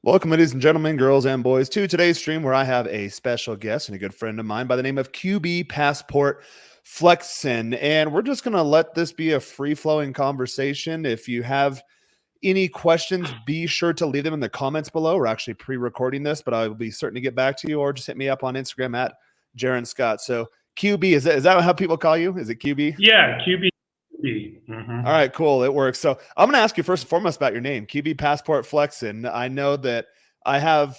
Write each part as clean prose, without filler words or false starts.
Welcome, ladies and gentlemen, girls and boys, to today's stream where I have a special guest and a good friend of mine by the name of QB Passport Flexen. And we're just going to let this be a free-flowing conversation. If you have any questions, be sure to leave them in the comments below. We're actually pre-recording this, but I will be certain to get back to you, or just hit me up on Instagram at Jaron Scott. So QB, is that how people call you? Is it QB? Yeah, QB. All right, cool. It works. So I'm going to ask you first and foremost about your name, QB Passport Flexen. I know that I have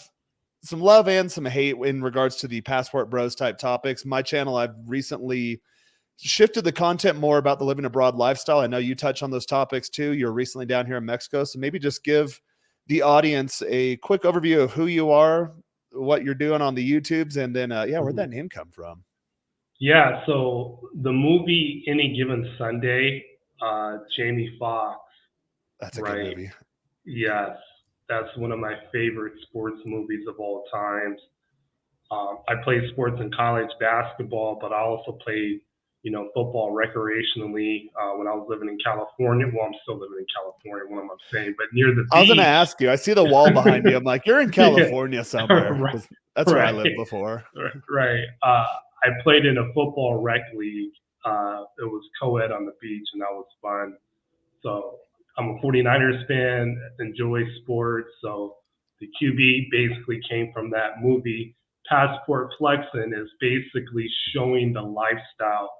some love and some hate in regards to the Passport Bros type topics. My channel, I've recently shifted the content more about the living abroad lifestyle. I know you touch on those topics too. You're recently down here in Mexico. So maybe just give the audience a quick overview of who you are, what you're doing on the YouTubes, and then, where'd that name come from? Yeah, so the movie Any Given Sunday, Jamie Foxx, That's a good right? movie. Yes, that's one of my favorite sports movies of all times. I played sports in college, basketball, but I also played, football recreationally when I was living in California. Well, I'm still living in California, what am I saying? But near the I was going to beach. ask you, I see the wall behind you. I'm like, you're in California somewhere. Right, That's where I lived before. right. I played in a football rec league. It was co-ed on the beach, and that was fun. So I'm a 49ers fan, enjoy sports. So the QB basically came from that movie. Passport Flexing is basically showing the lifestyle,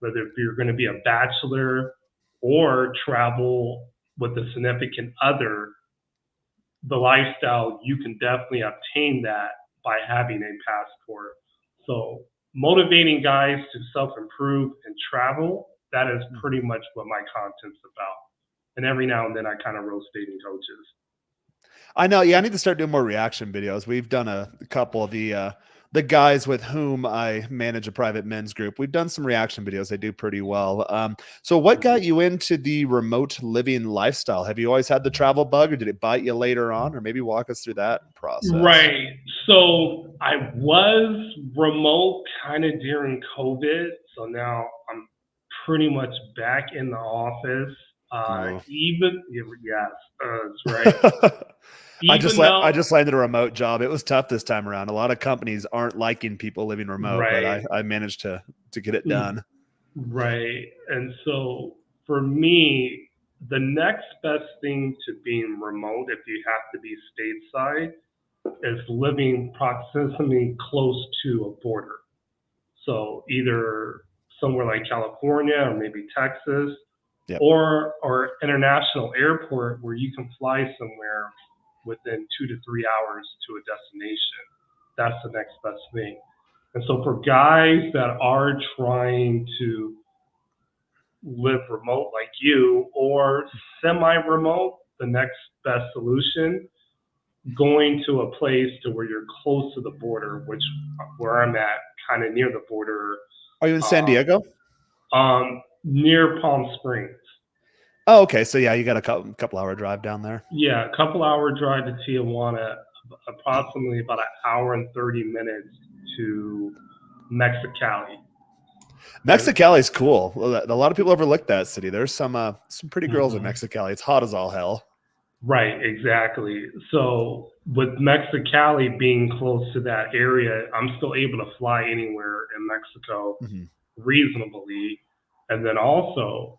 whether if you're going to be a bachelor or travel with a significant other, the lifestyle, you can definitely obtain that by having a passport. So motivating guys to self-improve and travel, that is pretty much what my content's about. And every now and then I kind of roast dating coaches. I know. Yeah, I need to start doing more reaction videos. We've done a couple of the guys with whom I manage a private men's group. We've done some reaction videos. They do pretty well. So what got you into the remote living lifestyle? Have you always had the travel bug, or did it bite you later on? Or maybe walk us through that process. Right. So I was remote kind of during COVID. So now I'm pretty much back in the office. That's right. I just landed a remote job. It was tough this time around. A lot of companies aren't liking people living remote, right. but I managed to get it done. Right. And so for me, the next best thing to being remote, if you have to be stateside, is living proximity close to a border. So either somewhere like California or maybe Texas, yep, or international airport where you can fly somewhere within 2 to 3 hours to a destination. That's the next best thing. And so for guys that are trying to live remote like you or semi-remote, the next best solution, going to a place to where you're close to the border, which where I'm at, kind of near the border. Are you in San Diego? Near Palm Springs. Oh, okay. So yeah, you got a couple hour drive down there. Yeah, a couple hour drive to Tijuana, approximately about an hour and 30 minutes to Mexicali. Mexicali is cool. A lot of people overlook that city. There's some pretty girls in Mexicali. It's hot as all hell. Right, exactly. So with Mexicali being close to that area, I'm still able to fly anywhere in Mexico reasonably. And then also,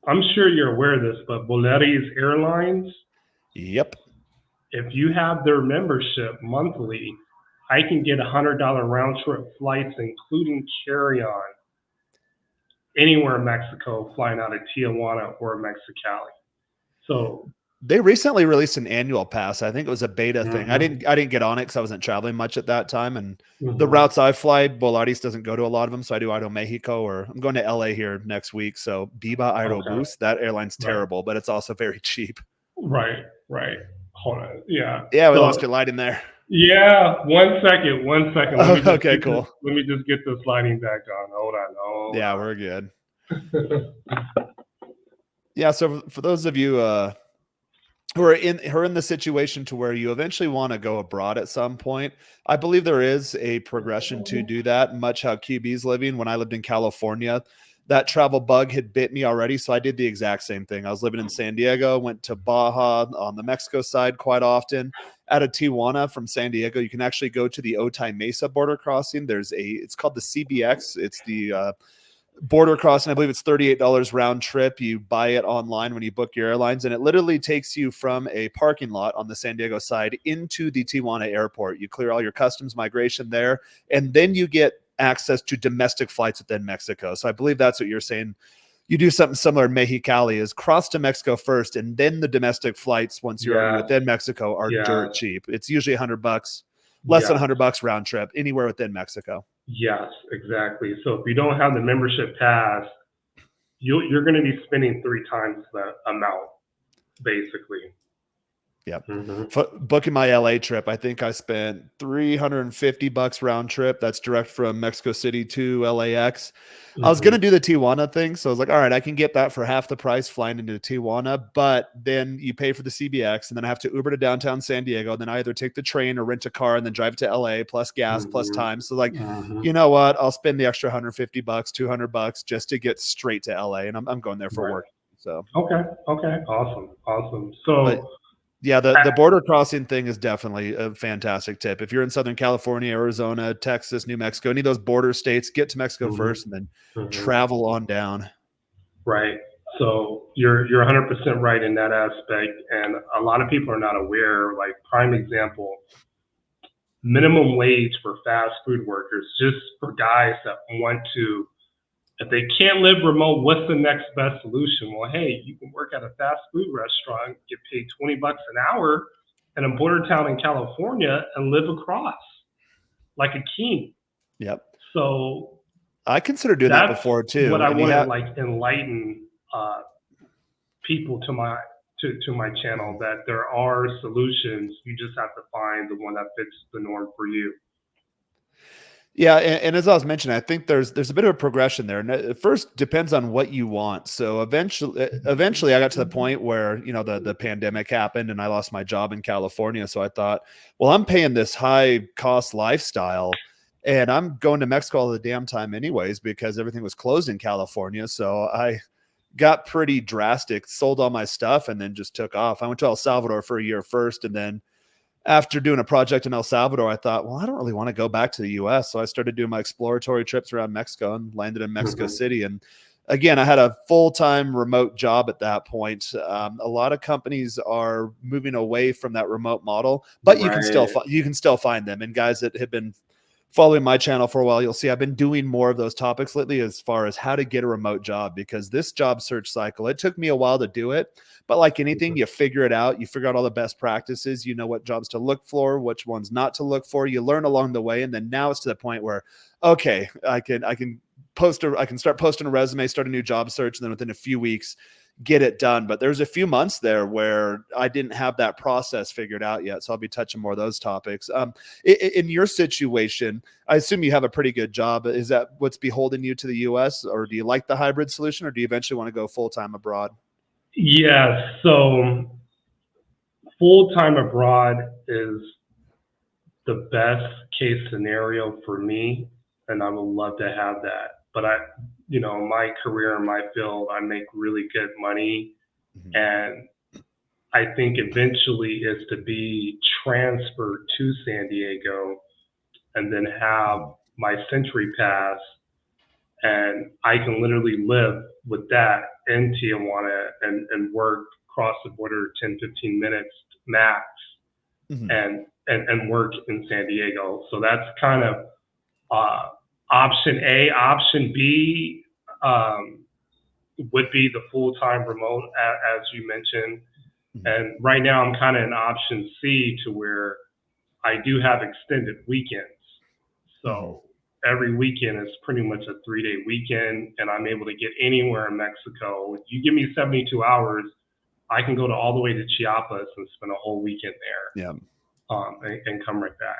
I'm sure you're aware of this, but Volaris Airlines. Yep. If you have their membership monthly, I can get $100 round trip flights, including carry-on, anywhere in Mexico, flying out of Tijuana or Mexicali. So they recently released an annual pass. I think it was a beta thing. I didn't get on it because I wasn't traveling much at that time. And the routes I fly, Volaris doesn't go to a lot of them. So I do Aeromexico, or I'm going to LA here next week. So Viva Aerobus, that airline's terrible, but it's also very cheap. Right. Hold on. Yeah. Yeah, we lost your lighting there. Yeah. One second. Okay, cool. Let me just get this lighting back on. Hold on. Yeah, we're good. Yeah. So for those of you who are in the situation to where you eventually want to go abroad at some point, I believe there is a progression to do that, much how QB's living. When I lived in California, that travel bug had bit me already. So I did the exact same thing. I was living in San Diego, went to Baja on the Mexico side quite often. Out of Tijuana from San Diego, you can actually go to the Otay Mesa border crossing. It's called the CBX. It's the border crossing. I believe it's $38 round trip. You buy it online when you book your airlines, and it literally takes you from a parking lot on the San Diego side into the Tijuana airport. You clear all your customs migration there, and then you get access to domestic flights within Mexico. So I believe that's what you're saying. You do something similar in Mexicali, is cross to Mexico first, and then the domestic flights, once you're already within Mexico, are dirt cheap. It's usually $100, less than $100 round trip anywhere within Mexico. Yes, exactly. So if you don't have the membership pass, you're going to be spending 3 times the amount, basically. Yep. Booking my LA trip, I think I spent $350 round trip. That's direct from Mexico City to LAX. I was going to do the Tijuana thing. So I was like, all right, I can get that for half the price flying into Tijuana, but then you pay for the CBX, and then I have to Uber to downtown San Diego. Then I either take the train or rent a car and then drive to LA plus gas plus time. So like, you know what? I'll spend the extra $150, $200 just to get straight to LA. And I'm going there for work. So, okay. Awesome. So, yeah, the border crossing thing is definitely a fantastic tip. If you're in Southern California, Arizona, Texas, New Mexico, any of those border states, get to Mexico first and then travel on down. Right. So you're 100% right in that aspect. And a lot of people are not aware, like prime example, minimum wage for fast food workers, just for guys that want to, if they can't live remote, what's the next best solution? Well, hey, you can work at a fast food restaurant, get paid $20 an hour in a border town in California and live across like a king. Yep. So I considered doing that before too. What I want to like enlighten people to my channel, that there are solutions. You just have to find the one that fits the norm for you. Yeah, and as I was mentioning, I think there's a bit of a progression there. And it first depends on what you want. So eventually I got to the point where, the pandemic happened and I lost my job in California. So I thought, well, I'm paying this high cost lifestyle and I'm going to Mexico all the damn time anyways, because everything was closed in California. So I got pretty drastic, sold all my stuff, and then just took off. I went to El Salvador for a year first, and then after doing a project in El Salvador, I thought, well, I don't really want to go back to the US. So I started doing my exploratory trips around Mexico and landed in Mexico City. And again, I had a full-time remote job at that point. A lot of companies are moving away from that remote model, but you can still find them. And guys that have been following my channel for a while, you'll see I've been doing more of those topics lately as far as how to get a remote job, because this job search cycle, it took me a while to do it. But like anything, you figure it out. You figure out all the best practices. You know what jobs to look for, which ones not to look for. You learn along the way. And then now it's to the point where, okay, I can start posting a resume, start a new job search, and then within a few weeks, get it done. But there's a few months there where I didn't have that process figured out yet. So I'll be touching more of those topics. In your situation, I assume you have a pretty good job. Is that what's beholding you to the US, or do you like the hybrid solution, or do you eventually want to go full-time abroad? Yes. So full-time abroad is the best case scenario for me, and I would love to have that. But my career in my field, I make really good money, and I think eventually is to be transferred to San Diego and then have my Century Pass, and I can literally live with that in Tijuana and work across the border 10, 15 minutes max, and work in San Diego. So that's kind of option A. Option B would be the full-time remote, as you mentioned. And right now I'm kind of in option C, to where I do have extended weekends. So every weekend is pretty much a 3-day weekend, and I'm able to get anywhere in Mexico. If you give me 72 hours, I can go all the way to Chiapas and spend a whole weekend there. Yeah. And come right back.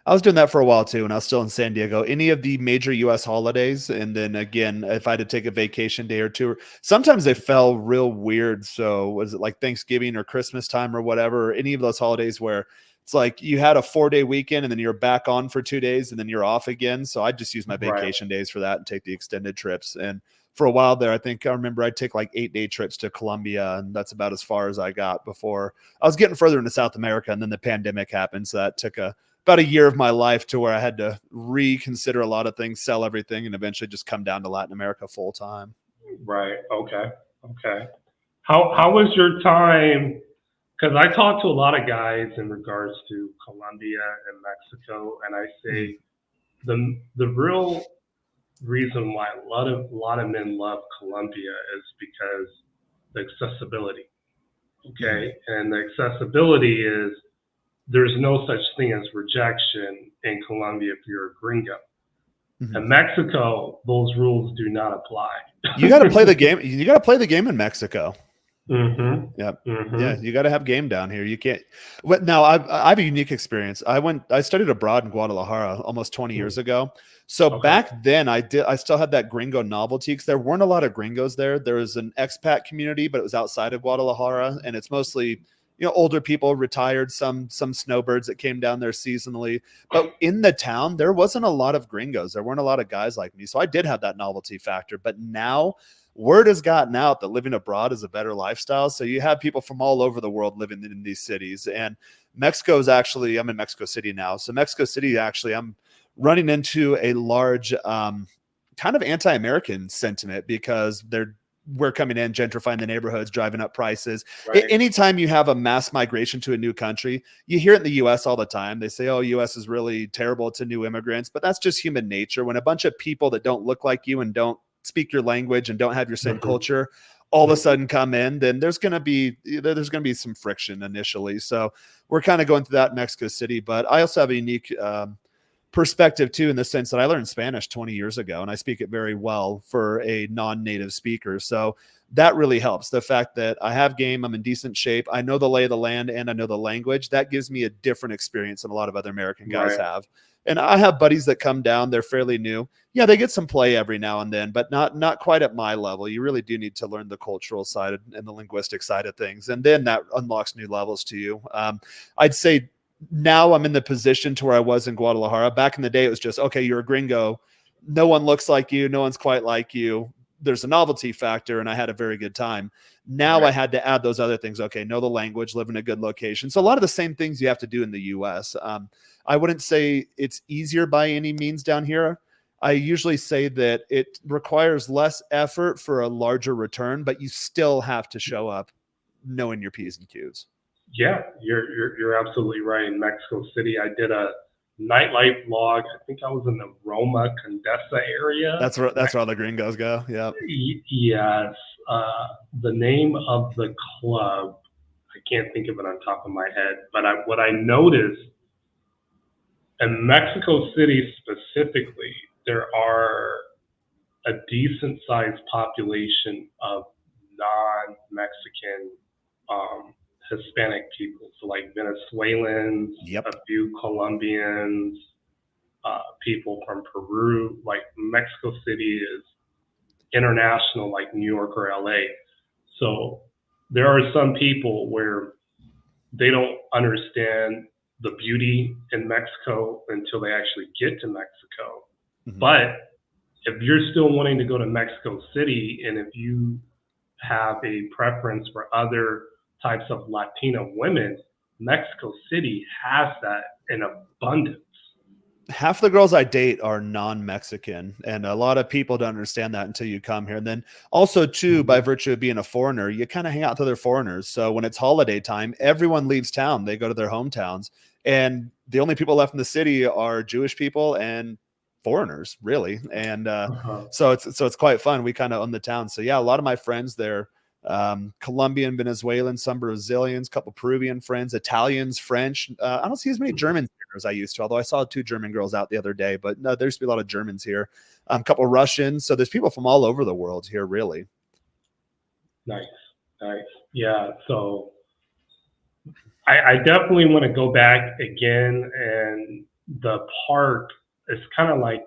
I was doing that for a while too, and I was still in San Diego. Any of the major U.S. holidays, and then again, if I had to take a vacation day or two, sometimes they fell real weird. So was it like Thanksgiving or Christmas time or whatever, or any of those holidays where it's like you had a 4-day weekend and then you're back on for 2 days and then you're off again. So I just use my Right, vacation days for that and take the extended trips. And for a while there, I think I remember I'd take like 8-day trips to Colombia, and that's about as far as I got before I was getting further into South America. And then the pandemic happened, so that took about a year of my life to where I had to reconsider a lot of things, sell everything, and eventually just come down to Latin America full time. right. Okay, okay. How was your time? Because I talk to a lot of guys in regards to Colombia and Mexico, and I Mm, say the real reason why a lot of men love Colombia is because the accessibility. mhm, Okay, and the accessibility is there's no such thing as rejection in Colombia if you're a gringo. mhm. In Mexico, those rules do not apply. You got to play the game. You got to play the game in Mexico. Mhm. Yeah. Yeah, Mhm. you got to have game down here. You can't. But now I have a unique experience. I studied abroad in Guadalajara almost 20 Mm. years ago. So Okay. back then I still had that gringo novelty because there weren't a lot of gringos there. There was an expat community, but it was outside of Guadalajara, and it's mostly older people, retired, some snowbirds that came down there seasonally. But in the town, there wasn't a lot of gringos. There weren't a lot of guys like me. So I did have that novelty factor. But now word has gotten out that living abroad is a better lifestyle. So you have people from all over the world living in these cities. And Mexico is actually, I'm in Mexico City now. So Mexico City, actually, I'm running into a large kind of anti-American sentiment because we're coming in, gentrifying the neighborhoods, driving up prices. Right. Anytime you have a mass migration to a new country, you hear it in the US all the time. They say, oh, US is really terrible to new immigrants, but that's just human nature. When a bunch of people that don't look like you and don't speak your language and don't have your same Mhm. culture all of a Mhm. sudden come in, then there's going to be some friction initially. So we're kind of going through that in Mexico City, but I also have a unique perspective too, in the sense that I learned Spanish 20 years ago and I speak it very well for a non-native speaker. So that really helps. The fact that I have game, I'm in decent shape, I know the lay of the land, and I know the language, that gives me a different experience than a lot of other American guys Right. have. And I have buddies that come down, they're fairly new. Yeah, they get some play every now and then, but not quite at my level. You really do need to learn the cultural side and the linguistic side of things, and then that unlocks new levels to you. I'd say now I'm in the position to where I was in Guadalajara. Back in the day, it was just, okay, you're a gringo. No one looks like you. No one's quite like you. There's a novelty factor, and I had a very good time. Now I Right. had to add those other things. Okay, know the language, live in a good location. So a lot of the same things you have to do in the U.S. I wouldn't say it's easier by any means down here. I usually say that it requires less effort for a larger return, but you still have to show up knowing your P's and Q's. Yeah, you're absolutely right. In Mexico City, I did a nightlife vlog. I think I was in the Roma Condesa area. That's where all the gringos go. Yeah. Yes. The name of the club, I can't think of it on top of my head, but what I noticed in Mexico City specifically, there are a decent sized population of non-Mexican um, Hispanic people, so like Venezuelans, a Yep. few Colombians, people from Peru. Like Mexico City is international, like New York or LA. So there are some people where they don't understand the beauty in Mexico until they actually get to Mexico. Mhm. But if you're still wanting to go to Mexico City and if you have a preference for other types of Latina women, Mexico City has that in abundance. Half the girls I date are non-Mexican, and a lot of people don't understand that until you come here. And then also too, by Mhm. virtue of being a foreigner, you kind of hang out with other foreigners. So when it's holiday time, everyone leaves town. They go to their hometowns, and the only people left in the city are Jewish people and foreigners, really. And Uh-huh. so it's quite fun. We kind of own the town. So yeah, a lot of my friends there, Colombian, Venezuelan, some Brazilians, couple Peruvian friends, Italians, French. I don't see as many Germans here as I used to, although I saw 2 German girls out the other day. But no, there used to be a lot of Germans here, a couple Russians. So there's people from all over the world here, really. Nice, nice. Yeah, so I definitely want to go back again and the park is kind of like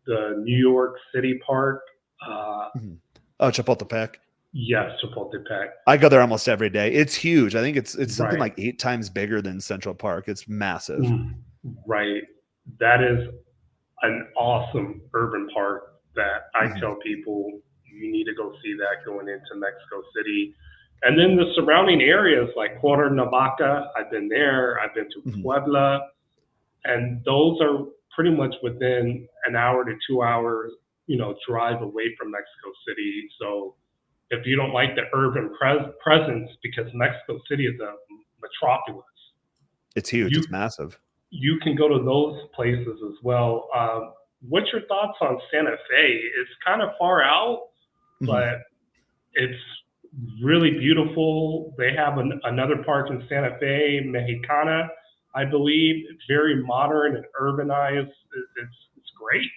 the New York City Park. Mhm. Oh, Chapultepec. Yes, Chapultepec. I go there almost every day. It's huge. I think it's something Right. like 8 times bigger than Central Park. It's massive. Mm, right. That is an awesome urban park that I Mhm. tell people you need to go see that going into Mexico City. And then the surrounding areas like Cuernavaca, I've been there. I've been to Mhm. Puebla, and those are pretty much within an hour to 2 hours, drive away from Mexico City. So if you don't like the urban presence, because Mexico City is a metropolis, It's huge. you It's massive. you can go to those places as well. What's your thoughts on Santa Fe? It's kind of far out, Mhm. but it's really beautiful. They have another park in Santa Fe, Mexicana, I believe. It's very modern and urbanized. It's great.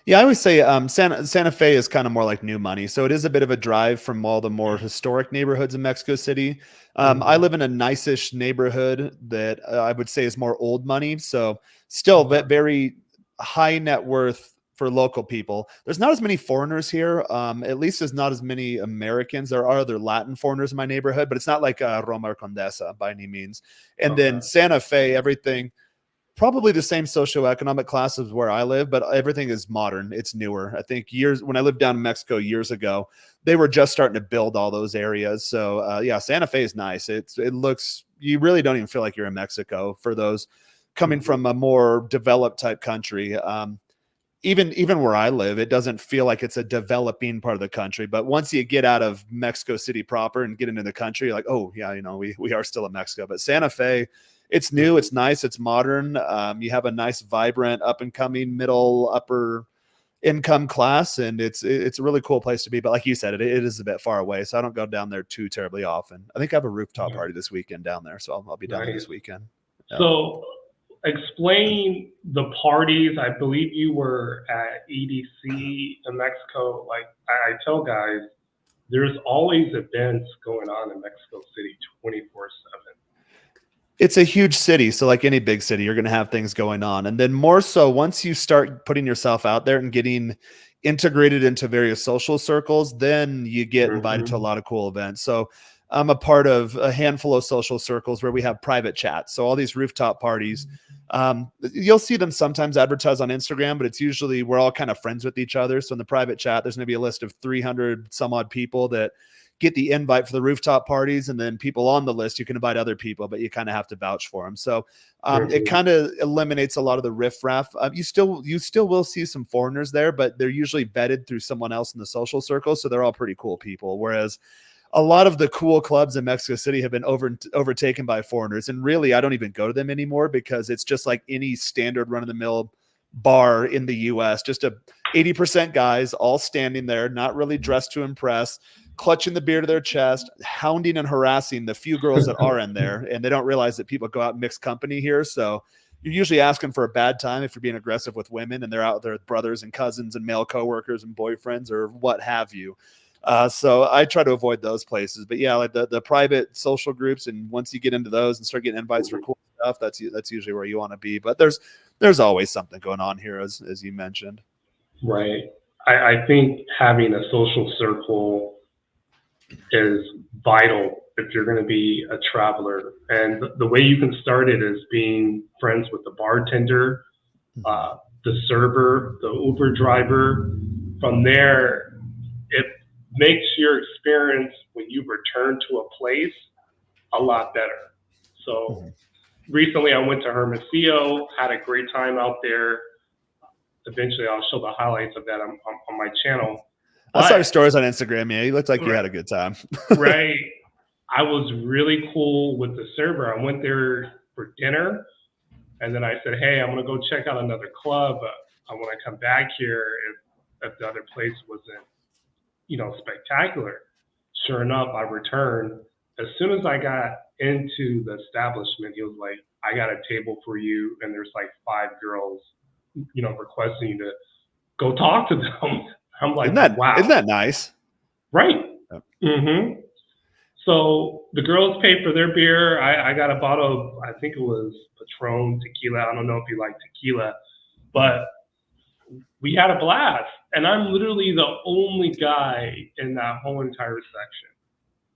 Yeah, I always say Santa Fe is kind of more like new money, so it is a bit of a drive from all the more historic neighborhoods in Mexico City. I Mm-hmm. live in a nice-ish neighborhood that I would say is more old money, so still Okay. very high net worth for local people. There's not as many foreigners here. At least there's not as many Americans. There are other Latin foreigners in my neighborhood, but it's not like Roma or Condesa by any means. And then Okay. Santa Fe, everything probably the same socioeconomic class as where I live, but everything is modern. It's newer. I think years when I lived down in Mexico years ago, they were just starting to build all those areas. So yeah, Santa Fe is nice. It looks you really don't even feel like you're in Mexico for those coming Mm-hmm. from a more developed type country. Even where I live, it doesn't feel like it's a developing part of the country. But once you get out of Mexico City proper and get into the country, you're like, oh yeah, we are still in Mexico. But Santa Fe, it's new, Mm-hmm. it's nice, it's modern. You have a nice, vibrant, up and coming middle upper income class, and it's a really cool place to be. But like you said, it is a bit far away, so I don't go down there too terribly often. I think I have a rooftop Yeah. party this weekend down there, so I'll be down there Nice. this weekend. Yeah. So explain the parties. I believe you were at EDC in Mexico. Like I tell guys, there's always events going on in Mexico City 24/7. It's a huge city, so like any big city, you're going to have things going on. And then more so once you start putting yourself out there and getting integrated into various social circles, then you get invited to a Mm-hmm. lot of cool events. So I'm a part of a handful of social circles where we have private chats. So all these rooftop parties, you'll see them sometimes advertised on Instagram, but it's usually we're all kind of friends with each other. So in the private chat, there's maybe a list of 300 some odd people that get the invite for the rooftop parties, and then people on the list you can invite other people, but you kind of have to vouch for them. So it Mm-hmm. kind of eliminates a lot of the riffraff. You still will see some foreigners there, but they're usually vetted through someone else in the social circle, so they're all pretty cool people. Whereas a lot of the cool clubs in Mexico City have been overtaken by foreigners, and really I don't even go to them anymore because it's just like any standard run of the mill bar in the US, just a 80% guys all standing there, not really dressed to impress, clutching the beer to their chest, hounding and harassing the few girls that are in there. And they don't realize that people go out and mix company here. So you're usually asking for a bad time if you're being aggressive with women, and they're out there with brothers and cousins and male coworkers and boyfriends or what have you. So I try to avoid those places. But yeah, like the private social groups, and once you get into those and start getting invites for cool stuff, that's usually where you want to be. But there's always something going on here, as you mentioned. Right. I think having a social circle is vital if you're going to be a traveler. And the way you can start it is being friends with the bartender, Mhm. uh, the server, the Uber driver. From there, it makes your experience when you return to a place a lot better. So Mhm. recently I went to Hermosillo, had a great time out there. Eventually I'll show the highlights of that on my channel. I saw your But stories on Instagram. Yeah, you looked like you had a good time. right, I was really cool with the server. I went there for dinner, and then I said, "Hey, I'm gonna go check out another club. I want to come back here if the other place wasn't, spectacular." Sure enough, I returned. As soon as I got into the establishment, he was like, "I got a table for you," and there's like five girls, requesting you to go talk to them. I'm like, Isn't "Wow, that nice? right." Mm-hmm. So the girls paid for their beer. I got a bottle of, I think it was Patron tequila. I don't know if you like tequila, but we had a blast. And I'm literally the only guy in that whole entire section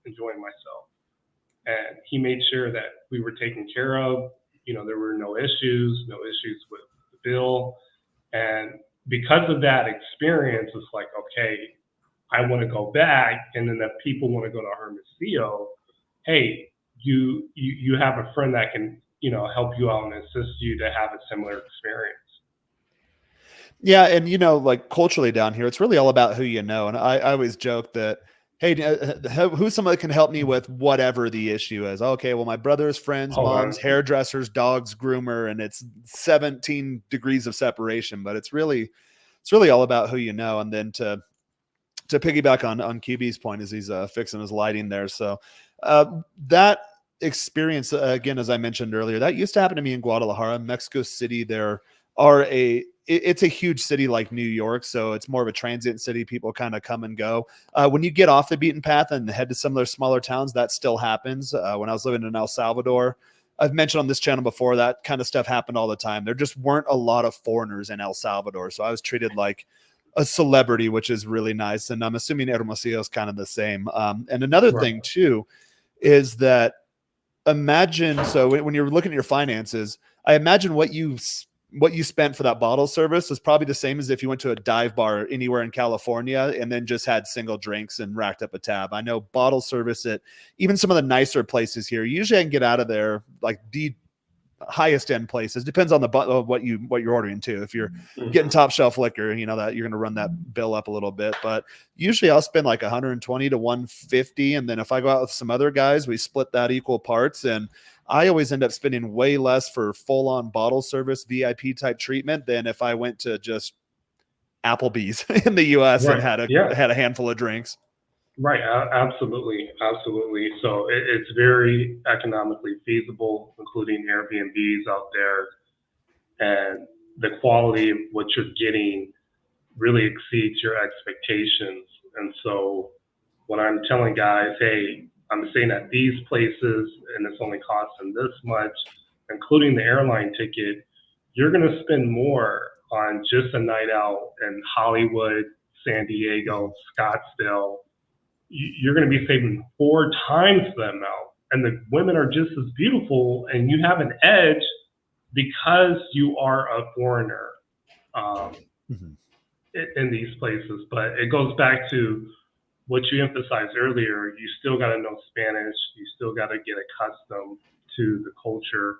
enjoying myself. And he made sure that we were taken care of. There were no issues with the bill. And because of that experience, it's like, okay, I want to go back. And then if people want to go to Hermosillo, hey, you have a friend that can, help you out and assist you to have a similar experience. Yeah, and like culturally down here, it's really all about who you know. And I always joke that, hey, who's someone that can help me with whatever the issue is? Okay, well, my brother's friend's Hold mom's on. hairdresser's dog's groomer, and it's 17 degrees of separation. But it's really all about who you know. And then to piggyback on QB's point as he's fixing his lighting there. So that experience, again, as I mentioned earlier, that used to happen to me in Guadalajara, Mexico City. It's a huge city like New York, so it's more of a transient city. People kind of come and go. When you get off the beaten path and head to some of their smaller towns, that still happens. When I was living in El Salvador, I've mentioned on this channel before, that kind of stuff happened all the time. There just weren't a lot of foreigners in El Salvador, so I was treated like a celebrity, which is really nice. And I'm assuming Hermosillo is kind of the same. And another Right. thing too is that imagine, so when you're looking at your finances, I imagine what you spent for that bottle service is probably the same as if you went to a dive bar anywhere in California and then just had single drinks and racked up a tab. I know bottle service at even some of the nicer places here, usually I can get out of there like highest end places. Depends on what you're ordering too. If you're getting top shelf liquor, that you're going to run that bill up a little bit, but usually I'll spend like 120 to 150. And then if I go out with some other guys, we split that equal parts. And I always end up spending way less for full on bottle service, VIP type treatment than if I went to just Applebee's in the US and Right. had Yeah. a handful of drinks. Right. Absolutely. Absolutely. So it's very economically feasible, including Airbnbs out there. And the quality of what you're getting really exceeds your expectations. And so when I'm telling guys, hey, I'm staying at these places and it's only costing this much, including the airline ticket, you're going to spend more on just a night out in Hollywood, San Diego, Scottsdale. You're going to be saving 4 times the amount. And the women are just as beautiful, and you have an edge because you are a foreigner in these places. But it goes back to what you emphasized earlier. You still got to know Spanish. You still got to get accustomed to the culture,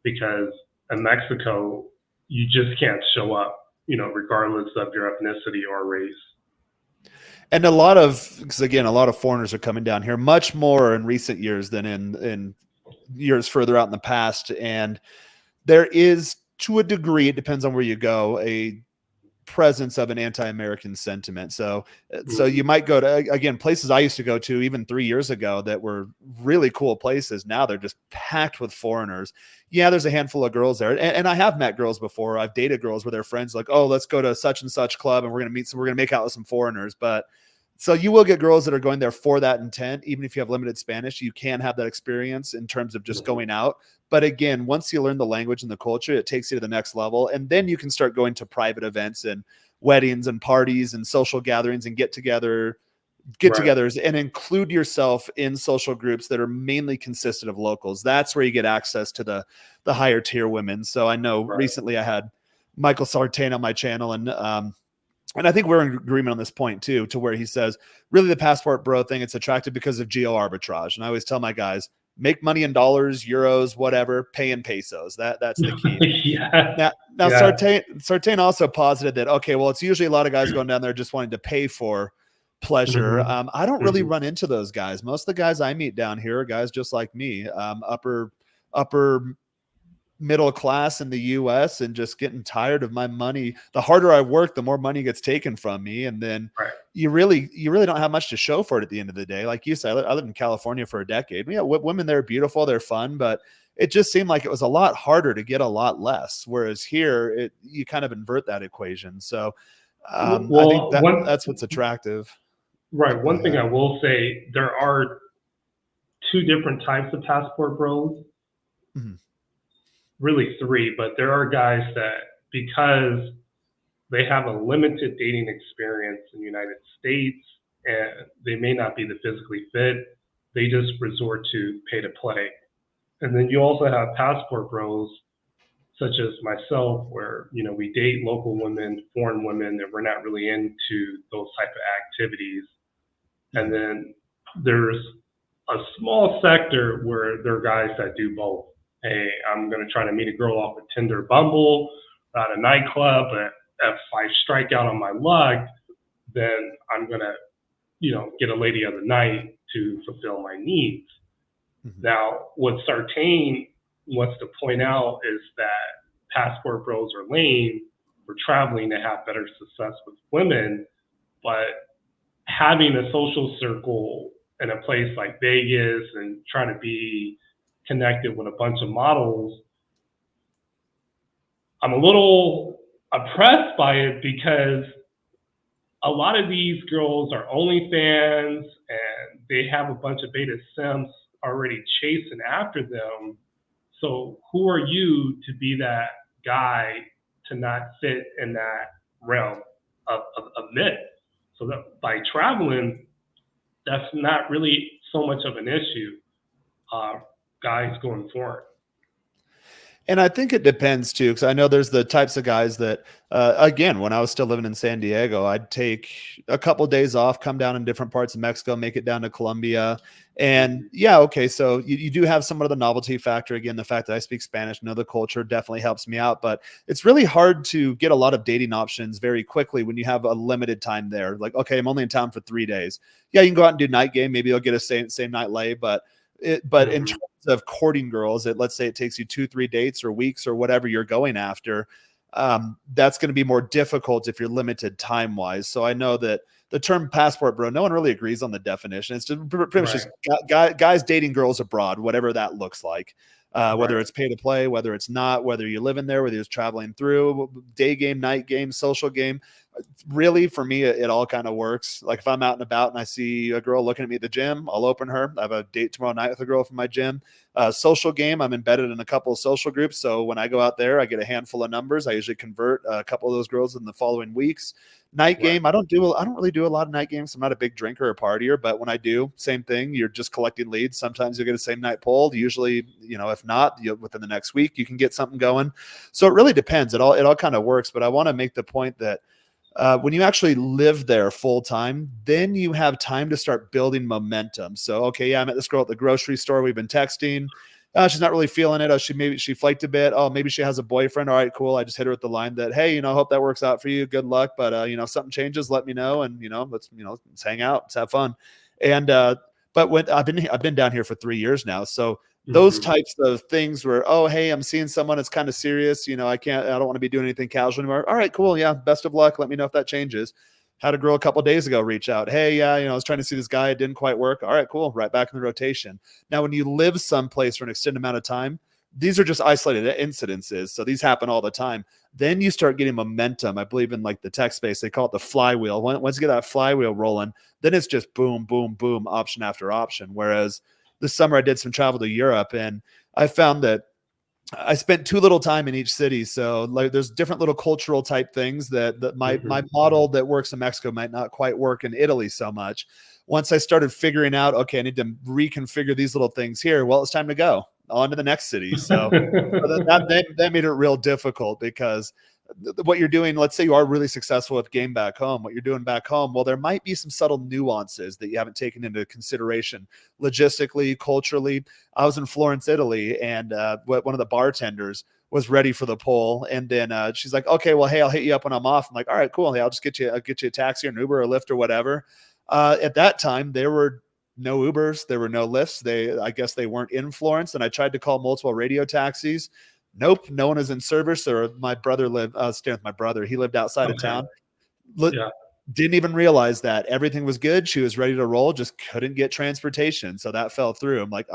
because in Mexico, you just can't show up, regardless of your ethnicity or race. And because again, a lot of foreigners are coming down here, much more in recent years than in years further out in the past. And there is, to a degree, it depends on where you go, a presence of an anti-American sentiment. So you might go to, again, places I used to go to even 3 years ago that were really cool places. Now they're just packed with foreigners. Yeah, there's a handful of girls there. And I have met girls before. I've dated girls where their friends like, oh, let's go to such and such club and we're going to make out with some foreigners. But so you will get girls that are going there for that intent. Even if you have limited Spanish, you can have that experience in terms of just going out. But again, once you learn the language and the culture, it takes you to the next level. And then you can start going to private events and weddings and parties and social gatherings and get-togethers and include yourself in social groups that are mainly consisted of locals. That's where you get access to the higher tier women. So I know recently I had Michael Sartain on my channel, and I think we're in agreement on this point too, to where he says, really the passport bro thing, it's attractive because of geo arbitrage. And I always tell my guys, make money in dollars, euros, whatever, pay in pesos. That's the key. Now Sartain also posited that, okay, well, it's usually a lot of guys going down there just wanting to pay for pleasure. I don't really run into those guys. Most of the guys I meet down here are guys just like me, upper middle class in the US, and just getting tired of my money. The harder I work, the more money gets taken from me. And then you really don't have much to show for it at the end of the day. Like you said, I lived in California for a decade. Yeah, women there are beautiful, they're fun, but it just seemed like it was a lot harder to get a lot less. Whereas here, you kind of invert that equation. So I think that's what's attractive. Right. One thing I will say, there are two different types of passport bros, Mhm. really three, but there are guys that, because they have a limited dating experience in the United States and they may not be the physically fit, they just resort to pay to play. And then you also have passport bros such as myself, where we date local women, foreign women, and we're not really into those type of activities. And Mhm. then there's a small sector where there are guys that do both. Hey, I'm going to try to meet a girl off of Tinder, Bumble, or at a nightclub, but if I strike out on my luck, then I'm going to, get a lady of the night to fulfill my needs. Mhm. Now, what Sartain wants to point out is that passport bros are lame for traveling to have better success with women, but having a social circle in a place like Vegas and trying to be connected with a bunch of models, I'm a little oppressed by it because a lot of these girls are OnlyFans and they have a bunch of beta simps already chasing after them. So who are you to be that guy to not fit in that realm of myth? So that by traveling, that's not really so much of an issue, uh, guys going forward. And I think it depends too, because I know there's the types of guys that, again, when I was still living in San Diego, I'd take a couple days off, come down in different parts of Mexico, make it down to Colombia. And yeah, okay, so you do have somewhat of the novelty factor. Again, the fact that I speak Spanish, know the culture definitely helps me out. But it's really hard to get a lot of dating options very quickly when you have a limited time there. Like, okay, I'm only in town for 3 days. Yeah, you can go out and do night game. Maybe you'll get a same night lay, but in Mm-hmm. terms of courting girls, let's say it takes you 2-3 dates or weeks or whatever you're going after, that's going to be more difficult if you're limited time wise. So I know that the term passport bro, no one really agrees on the definition. It's just pretty much Right, just guys dating girls abroad, whatever that looks like. Whether right, it's pay to play, whether it's not, whether you live in there, whether you're traveling through, day game, night game, social game, really for me it all kind of works. Like if I'm out and about and I see a girl looking at me at the gym, I'll open her. I have a date tomorrow night with a girl from my gym. Social game, I'm embedded in a couple of social groups, so when I go out there I get a handful of numbers. I usually convert a couple of those girls in the following weeks. Night right. game, I don't really do a lot of night games. I'm not a big drinker or partier, but when I do, same thing. You're just collecting leads. Sometimes you'll get a same night pull. Usually, if not, within the next week you can get something going. So it really depends. It all kind of works. But I want to make the point that when you actually live there full time, then you have time to start building momentum. So, okay, yeah, I met this girl at the grocery store. We've been texting. She's not really feeling it. Oh, she flaked a bit. Oh, maybe she has a boyfriend. All right, cool. I just hit her with the line that, hey, hope that works out for you. Good luck. But if something changes, let me know. And let's hang out. Let's have fun. And but when I've been down here for 3 years now, so those Mm-hmm. types of things where, oh, hey, I'm seeing someone that's kind of serious. I don't want to be doing anything casual anymore. All right, cool. Yeah. Best of luck. Let me know if that changes. Had a girl a couple of days ago reach out. Hey, yeah, I was trying to see this guy. It didn't quite work. All right, cool. Right back in the rotation. Now, when you live someplace for an extended amount of time, these are just isolated incidences. So these happen all the time. Then you start getting momentum. I believe in like the tech space, they call it the flywheel. Once you get that flywheel rolling, then it's just boom, boom, boom, option after option. Whereas this summer I did some travel to Europe and I found that I spent too little time in each city. So like there's different little cultural type things that my Mm-hmm. model that works in Mexico might not quite work in Italy so much. Once I started figuring out, okay, I need to reconfigure these little things here. Well, it's time to go on to the next city. So that made it real difficult because what you're doing, let's say you are really successful with game back home, what you're doing back home, well, there might be some subtle nuances that you haven't taken into consideration logistically, culturally. I was in Florence, Italy, and one of the bartenders was ready for the poll, and then she's like, "Okay, well, hey, I'll hit you up when I'm off." I'm like, "All right, cool. Hey, I'll get you a taxi or an Uber or a Lyft or whatever." At that time, there were no Ubers, there were no Lyfts. I guess they weren't in Florence, and I tried to call multiple radio taxis. Nope, no one is in service. Or my brother lived. I was staying with my brother. He lived outside of Okay. town. Yeah. Didn't even realize that everything was good. She was ready to roll, just couldn't get transportation. So that fell through. I'm like,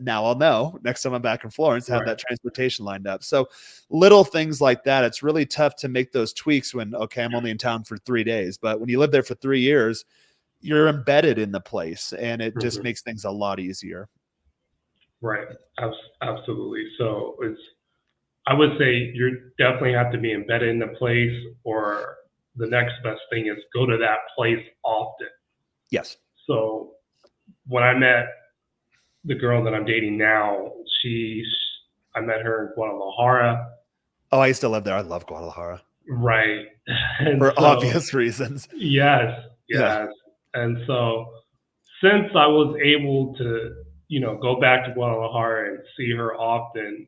now I'll know next time I'm back in Florence, have Right. that transportation lined up. So little things like that. It's really tough to make those tweaks when, okay, I'm only in town for 3 days. But when you live there for 3 years, you're embedded in the place and it just Mm-hmm. makes things a lot easier. Right. Absolutely. So I would say you definitely have to be embedded in the place, or the next best thing is go to that place often. Yes. So when I met the girl that I'm dating now, I met her in Guadalajara, Oh, I used to live there. I love Guadalajara right? And for so obvious reasons. yes, Yeah. yes. And so since I was able to, go back to Guadalajara and see her often,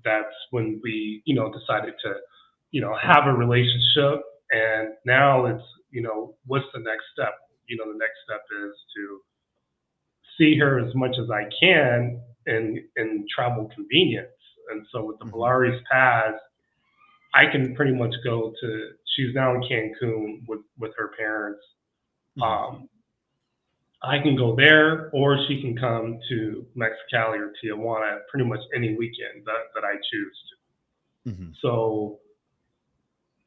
that's when we, decided to, have a relationship. And now it's, what's the next step? The next step is to see her as much as I can in travel convenience. And so with the Hmm. Polaris Pass, I can pretty much go to. She's now in Cancun with her parents. Hmm. Um, I can go there, or she can come to Mexicali or Tijuana pretty much any weekend that I choose to. Hmm. So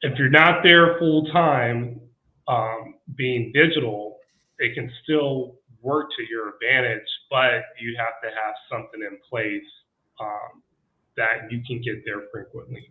if you're not there full time, being digital, it can still work to your advantage, but you have to have something in place um, that you can get there frequently.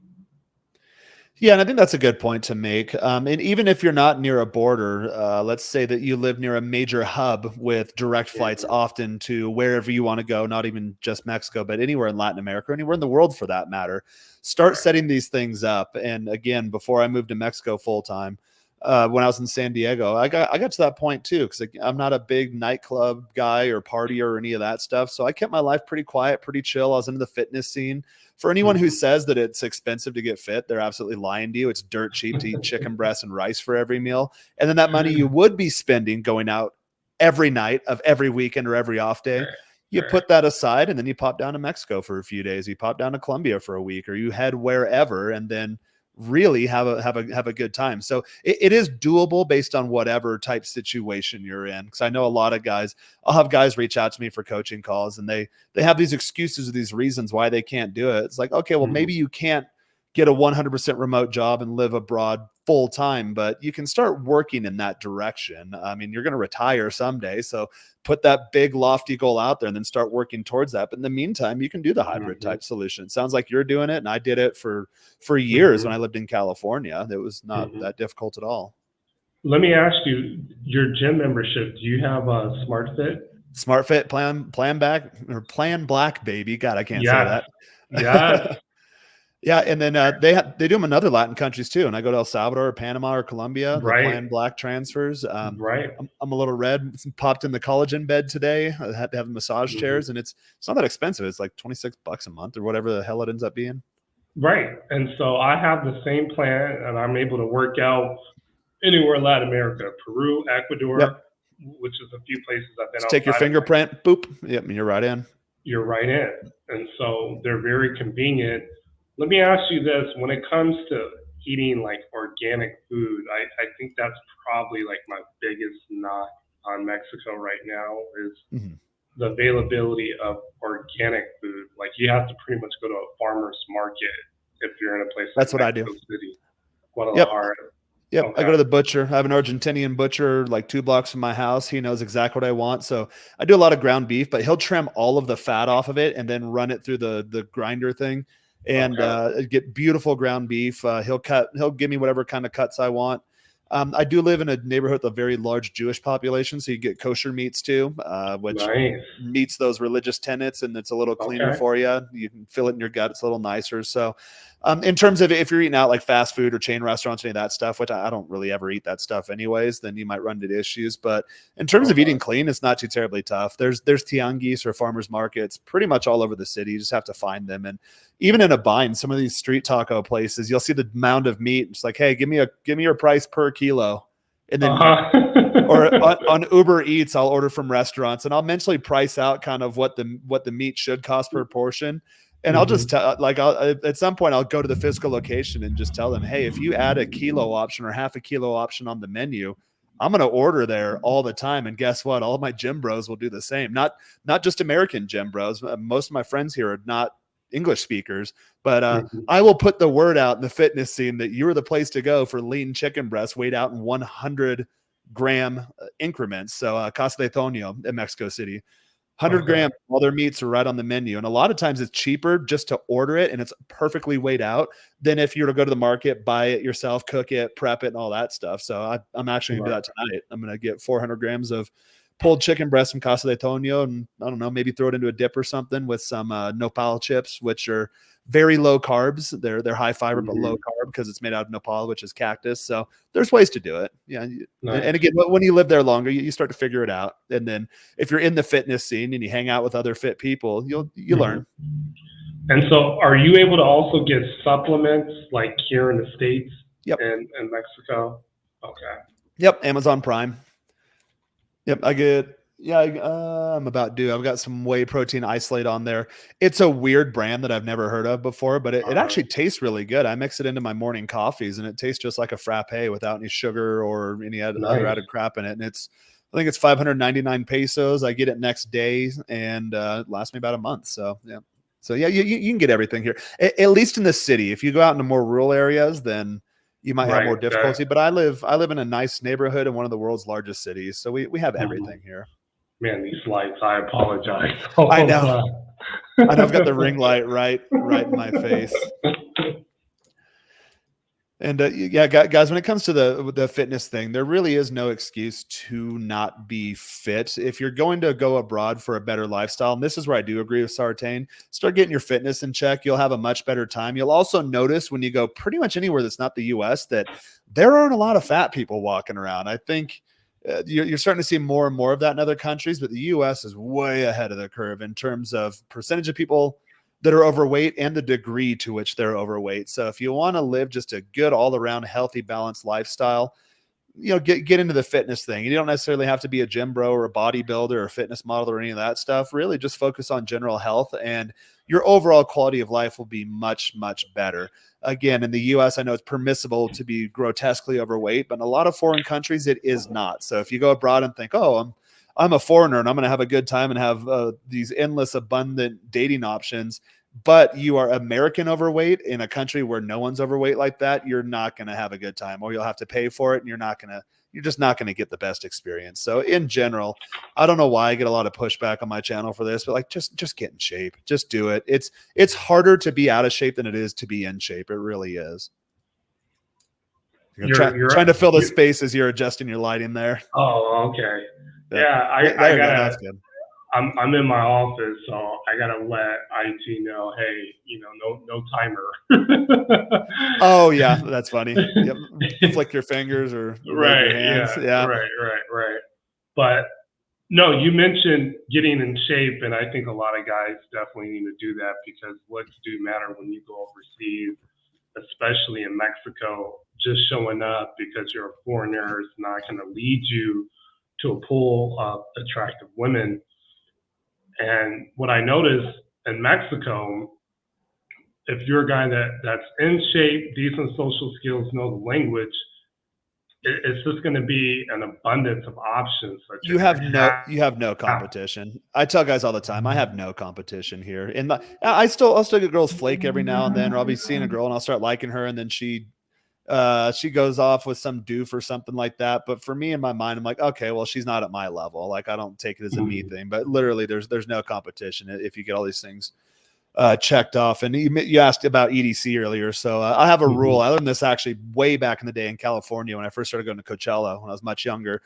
Yeah, and I think that's a good point to make. And even if you're not near a border, let's say that you live near a major hub with direct flights Mhm. often to wherever you want to go, not even just Mexico, but anywhere in Latin America, anywhere in the world for that matter. Start Right. setting these things up. And again, before I moved to Mexico full time, when I was in San Diego, I got to that point too because I'm not a big nightclub guy or partier or any of that stuff. So I kept my life pretty quiet, pretty chill. I was into the fitness scene. For anyone who Mhm. says that it's expensive to get fit, they're absolutely lying to you. It's dirt cheap to eat chicken breast and rice for every meal. And then that money you would be spending going out every night of every weekend or every off day, Right. you Right. put that aside and then you pop down to Mexico for a few days. You pop down to Colombia for a week or you head wherever and then really have a good time. So it is doable based on whatever type situation you're in. Cause I know a lot of guys, I'll have guys reach out to me for coaching calls and they have these excuses or these reasons why they can't do it. It's like, okay, well, Mhm. maybe you can't get a 100% remote job and live abroad full time, but you can start working in that direction. I mean, you're going to retire someday. So put that big lofty goal out there and then start working towards that. But in the meantime, you can do the hybrid Mhm. type solution. It sounds like you're doing it. And I did it for years when I Mhm. lived in California. It was not Mhm. that difficult at all. Let me ask you, your gym membership, do you have a Smart Fit? Smart Fit plan back or plan black baby. God, I can't say Yes. that. Yes. Yeah, and then they do them in other Latin countries too. And I go to El Salvador, or Panama, or Colombia. The Right. Plan Black transfers. Right. I'm a little red. Popped in the collagen bed today. I had to have massage Mhm. chairs, and it's not that expensive. It's like $26 a month or whatever the hell it ends up being. Right. And so I have the same plan, and I'm able to work out anywhere in Latin America, Peru, Yep. Ecuador, which is a few places I've been Just take your outside of fingerprint. Boop. Yep. And you're right in. you're right in. And so they're very convenient. Let me ask you this, when it comes to eating like organic food, I think that's probably like my biggest knock on Mexico right now is Mhm. the availability of organic food. Like you have to pretty much go to a farmer's market if you're in a place like That's what I do. Mexico City, Yep. Guadalajara. Yep, I Okay. go to the butcher. I have an Argentinian butcher like 2 blocks from my house. He knows exactly what I want. So I do a lot of ground beef, but he'll trim all of the fat off of it and then run it through the grinder thing and Okay. get beautiful ground beef. He'll give me whatever kind of cuts I want. I do live in a neighborhood with a very large Jewish population, so you get kosher meats too, which Nice. meets those religious tenets, and it's a little cleaner Okay. for you. You can feel it in your gut; it's a little nicer. So, in terms of if you're eating out like fast food or chain restaurants, any of that stuff, which I don't really ever eat that stuff anyways, then you might run into issues. But in terms of Okay. eating clean, it's not too terribly tough. There's tianguis or farmers markets pretty much all over the city. You just have to find them. And even in a bind, some of these street taco places, you'll see the mound of meat. It's like, hey, give me your price per kilo. And then or Uh-huh. on Uber Eats, I'll order from restaurants and I'll mentally price out kind of what the meat should cost per portion. And I'll just Mhm. tell, like, at some point I'll go to the physical location and just tell them, hey, if you add a kilo option or half a kilo option on the menu, I'm going to order there all the time. And guess what? All of my gym bros will do the same. Not just American gym bros. Most of my friends here are not English speakers, but Mhm. I will put the word out in the fitness scene that you're the place to go for lean chicken breast weighed out in 100 gram increments. So Casa de Tonio in Mexico City. 100 Okay. grams, all their meats are right on the menu. And a lot of times it's cheaper just to order it and it's perfectly weighed out than if you were to go to the market, buy it yourself, cook it, prep it, and all that stuff. So I'm actually gonna do Right. that tonight. I'm gonna get 400 grams of pulled chicken breast from Casa de Tonio, and I don't know, maybe throw it into a dip or something with some nopal chips, which are very low carbs. They're high fiber but low Hmm. carb because it's made out of nopal, which is cactus. So there's ways to do it. Yeah, and Nice. again, when you live there longer, you start to figure it out. And then if you're in the fitness scene and you hang out with other fit people, you Hmm. learn. And so, are you able to also get supplements like here in the States Yep. and Mexico? Okay. Yep. Amazon Prime. Yep, I get. Yeah, I'm about due. I've got some whey protein isolate on there. It's a weird brand that I've never heard of before, but it Uh, actually tastes really good. I mix it into my morning coffees, and it tastes just like a frappe without any sugar or any other nice. added crap in it. And I think it's 599 pesos. I get it next day, and it lasts me about a month. So yeah, you can get everything here, at least in the city. If you go out into more rural areas, then you might have Right. more difficulty. But I live in a nice neighborhood in one of the world's largest cities, so we have everything here. Man, these lights. I apologize. I Hold know. on. I know I've got the ring light right in my face. And yeah, guys, when it comes to the fitness thing, there really is no excuse to not be fit. If you're going to go abroad for a better lifestyle, and this is where I do agree with Sartain, start getting your fitness in check. You'll have a much better time. You'll also notice when you go pretty much anywhere that's not the U.S. that there aren't a lot of fat people walking around. I think you're starting to see more and more of that in other countries, but the U.S. is way ahead of the curve in terms of percentage of people that are overweight and the degree to which they're overweight. So if you want to live just a good all around healthy, balanced lifestyle, get into the fitness thing. You don't necessarily have to be a gym bro or a bodybuilder or a fitness model or any of that stuff. Really just focus on general health and your overall quality of life will be much, much better. Again, in the US, I know it's permissible to be grotesquely overweight, but in a lot of foreign countries, it is not. So if you go abroad and think, oh, I'm a foreigner and I'm going to have a good time and have these endless, abundant dating options, but you are American overweight in a country where no one's overweight like that, you're not going to have a good time, or you'll have to pay for it, and you're just not going to get the best experience. So in general, I don't know why I get a lot of pushback on my channel for this, but like just get in shape, just do it. It's harder to be out of shape than it is to be in shape. It really is. Trying to fill the you space as you're adjusting your lighting there. oh, okay. Yeah. Yeah, I There you go. Now gotta. it's good. I'm in my office, so I gotta let IT know, hey, no timer. Oh yeah, that's funny. Yep. Flick your fingers or wave your Right. hands. Yeah. Yeah. Right. But no, you mentioned getting in shape, and I think a lot of guys definitely need to do that because looks do matter when you go overseas, especially in Mexico. Just showing up because you're a foreigner is not going to lead you to a pool of attractive women. And what I noticed in Mexico, if you're a guy that's in shape, decent social skills, know the language, it's just going to be an abundance of options that You you're going have to you have no have. competition. I tell guys all the time, I have no competition here. And I'll still get girls flake every now and then, or I'll be seeing a girl and I'll start liking her, and then she goes off with some doof or something like that. But for me in my mind, I'm like, okay, well, she's not at my level. Like I don't take it as a me Mhm. thing, but literally there's no competition if you get all these things checked off. And you asked about EDC earlier. So I have a rule. Mhm. I learned this actually way back in the day in California when I first started going to Coachella when I was much younger.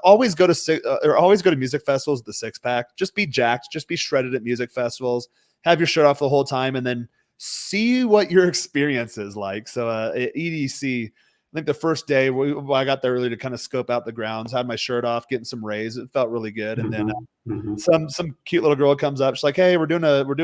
Always go to music festivals with the six pack. Just be jacked. Just be shredded at music festivals. Have your shirt off the whole time, and then see what your experience is like. So at EDC, I think the first day I got there early to kind of scope out the grounds, had my shirt off, getting some rays. It felt really good. And then Mhm. Mhm. some cute little girl comes up. She's like, "Hey, we're doing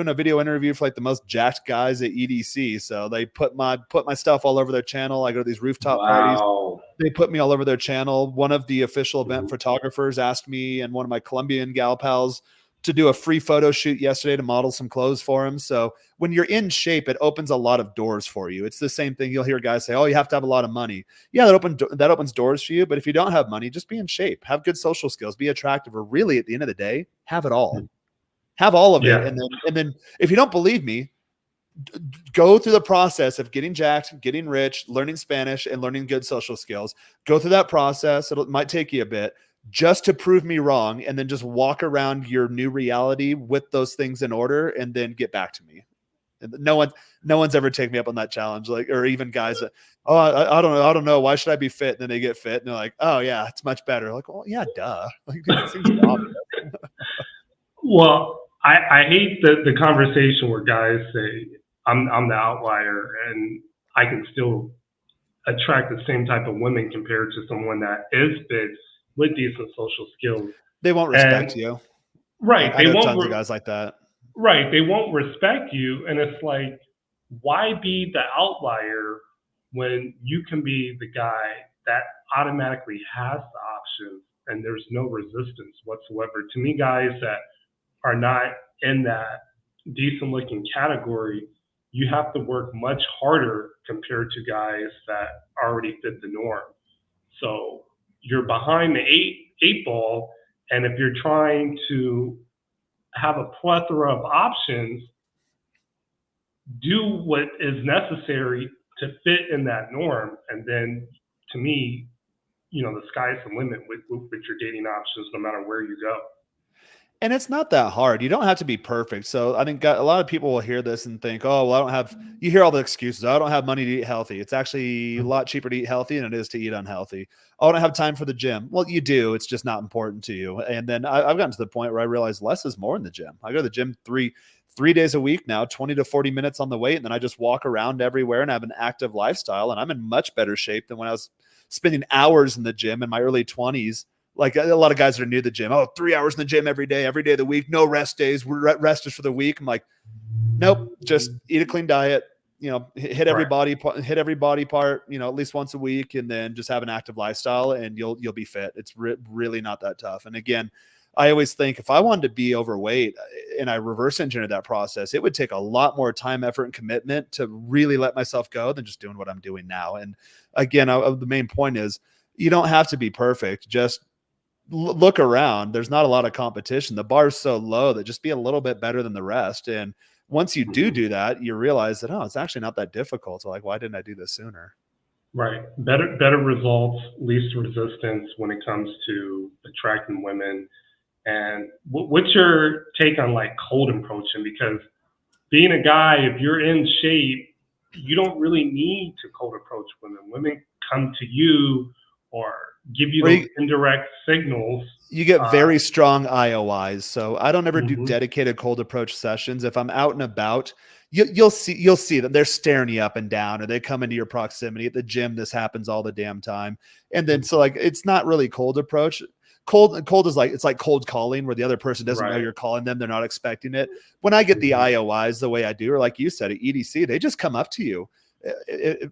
a video interview for like the most jacked guys at EDC." So they put my stuff all over their channel. I go to these rooftop parties. Wow. They put me all over their channel. One of the official event Mhm. photographers asked me and one of my Colombian gal pals to do a free photo shoot yesterday to model some clothes for him. So when you're in shape, it opens a lot of doors for you. It's the same thing. You'll hear guys say, "Oh, you have to have a lot of money." Yeah, that opens doors for you. But if you don't have money, just be in shape, have good social skills, be attractive, or really at the end of the day, have it all. Have all of it. Yeah. And then if you don't believe me, go through the process of getting jacked, getting rich, learning Spanish, and learning good social skills. Go through that process. It might take you a bit. just to prove me wrong, and then just walk around your new reality with those things in order and then get back to me. No one's ever taken me up on that challenge. Like, or even guys that, oh, I don't know. I don't know. Why should I be fit? And then they get fit and they're like, oh yeah, it's much better. Like, well, yeah, duh. Like, it seems obvious. Well, I hate the conversation where guys say I'm the outlier and I can still attract the same type of women compared to someone that is fit with decent social skills. They won't respect And you. right, I know tons of guys like that. right, they won't respect you, and it's like, why be the outlier when you can be the guy that automatically has the options and there's no resistance whatsoever? To me, guys that are not in that decent looking category, you have to work much harder compared to guys that already fit the norm. So you're behind the eight ball, and if you're trying to have a plethora of options, do what is necessary to fit in that norm, and then to me, the sky's the limit with your dating options, no matter where you go. And it's not that hard. You don't have to be perfect. So I think a lot of people will hear this and think, oh, well, I don't have, you hear all the excuses. I don't have money to eat healthy. It's actually a lot cheaper to eat healthy than it is to eat unhealthy. Oh, I don't have time for the gym. Well, you do. It's just not important to you. And then I've gotten to the point where I realize less is more in the gym. I go to the gym three days a week now, 20 to 40 minutes on the weight. And then I just walk around everywhere and have an active lifestyle. And I'm in much better shape than when I was spending hours in the gym in my early 20s. Like a lot of guys that are new to the gym. Oh, 3 hours in the gym every day of the week. No rest days. Rest is for the week. I'm like, nope. Just eat a clean diet. Hit every body part. At least once a week, and then just have an active lifestyle, and you'll be fit. It's really not that tough. And again, I always think if I wanted to be overweight and I reverse engineered that process, it would take a lot more time, effort, and commitment to really let myself go than just doing what I'm doing now. And again, the main point is you don't have to be perfect. Just look around. There's not a lot of competition. The bar's so low that just be a little bit better than the rest. And once you do that, you realize that, oh, it's actually not that difficult. So like, why didn't I do this sooner? Right. Better results, least resistance when it comes to attracting women. And what's your take on like cold approaching? Because being a guy, if you're in shape, you don't really need to cold approach women. Women come to you or give you those indirect signals. You get very strong IOIs. So I don't ever do dedicated cold approach sessions. If I'm out and about, you'll see them. They're staring you up and down, or they come into your proximity at the gym. This happens all the damn time. And then, so like, it's not really cold approach. Cold is like, it's like cold calling, where the other person doesn't know you're calling them. They're not expecting it. When I get the IOIs the way I do, or like you said, at EDC, they just come up to you.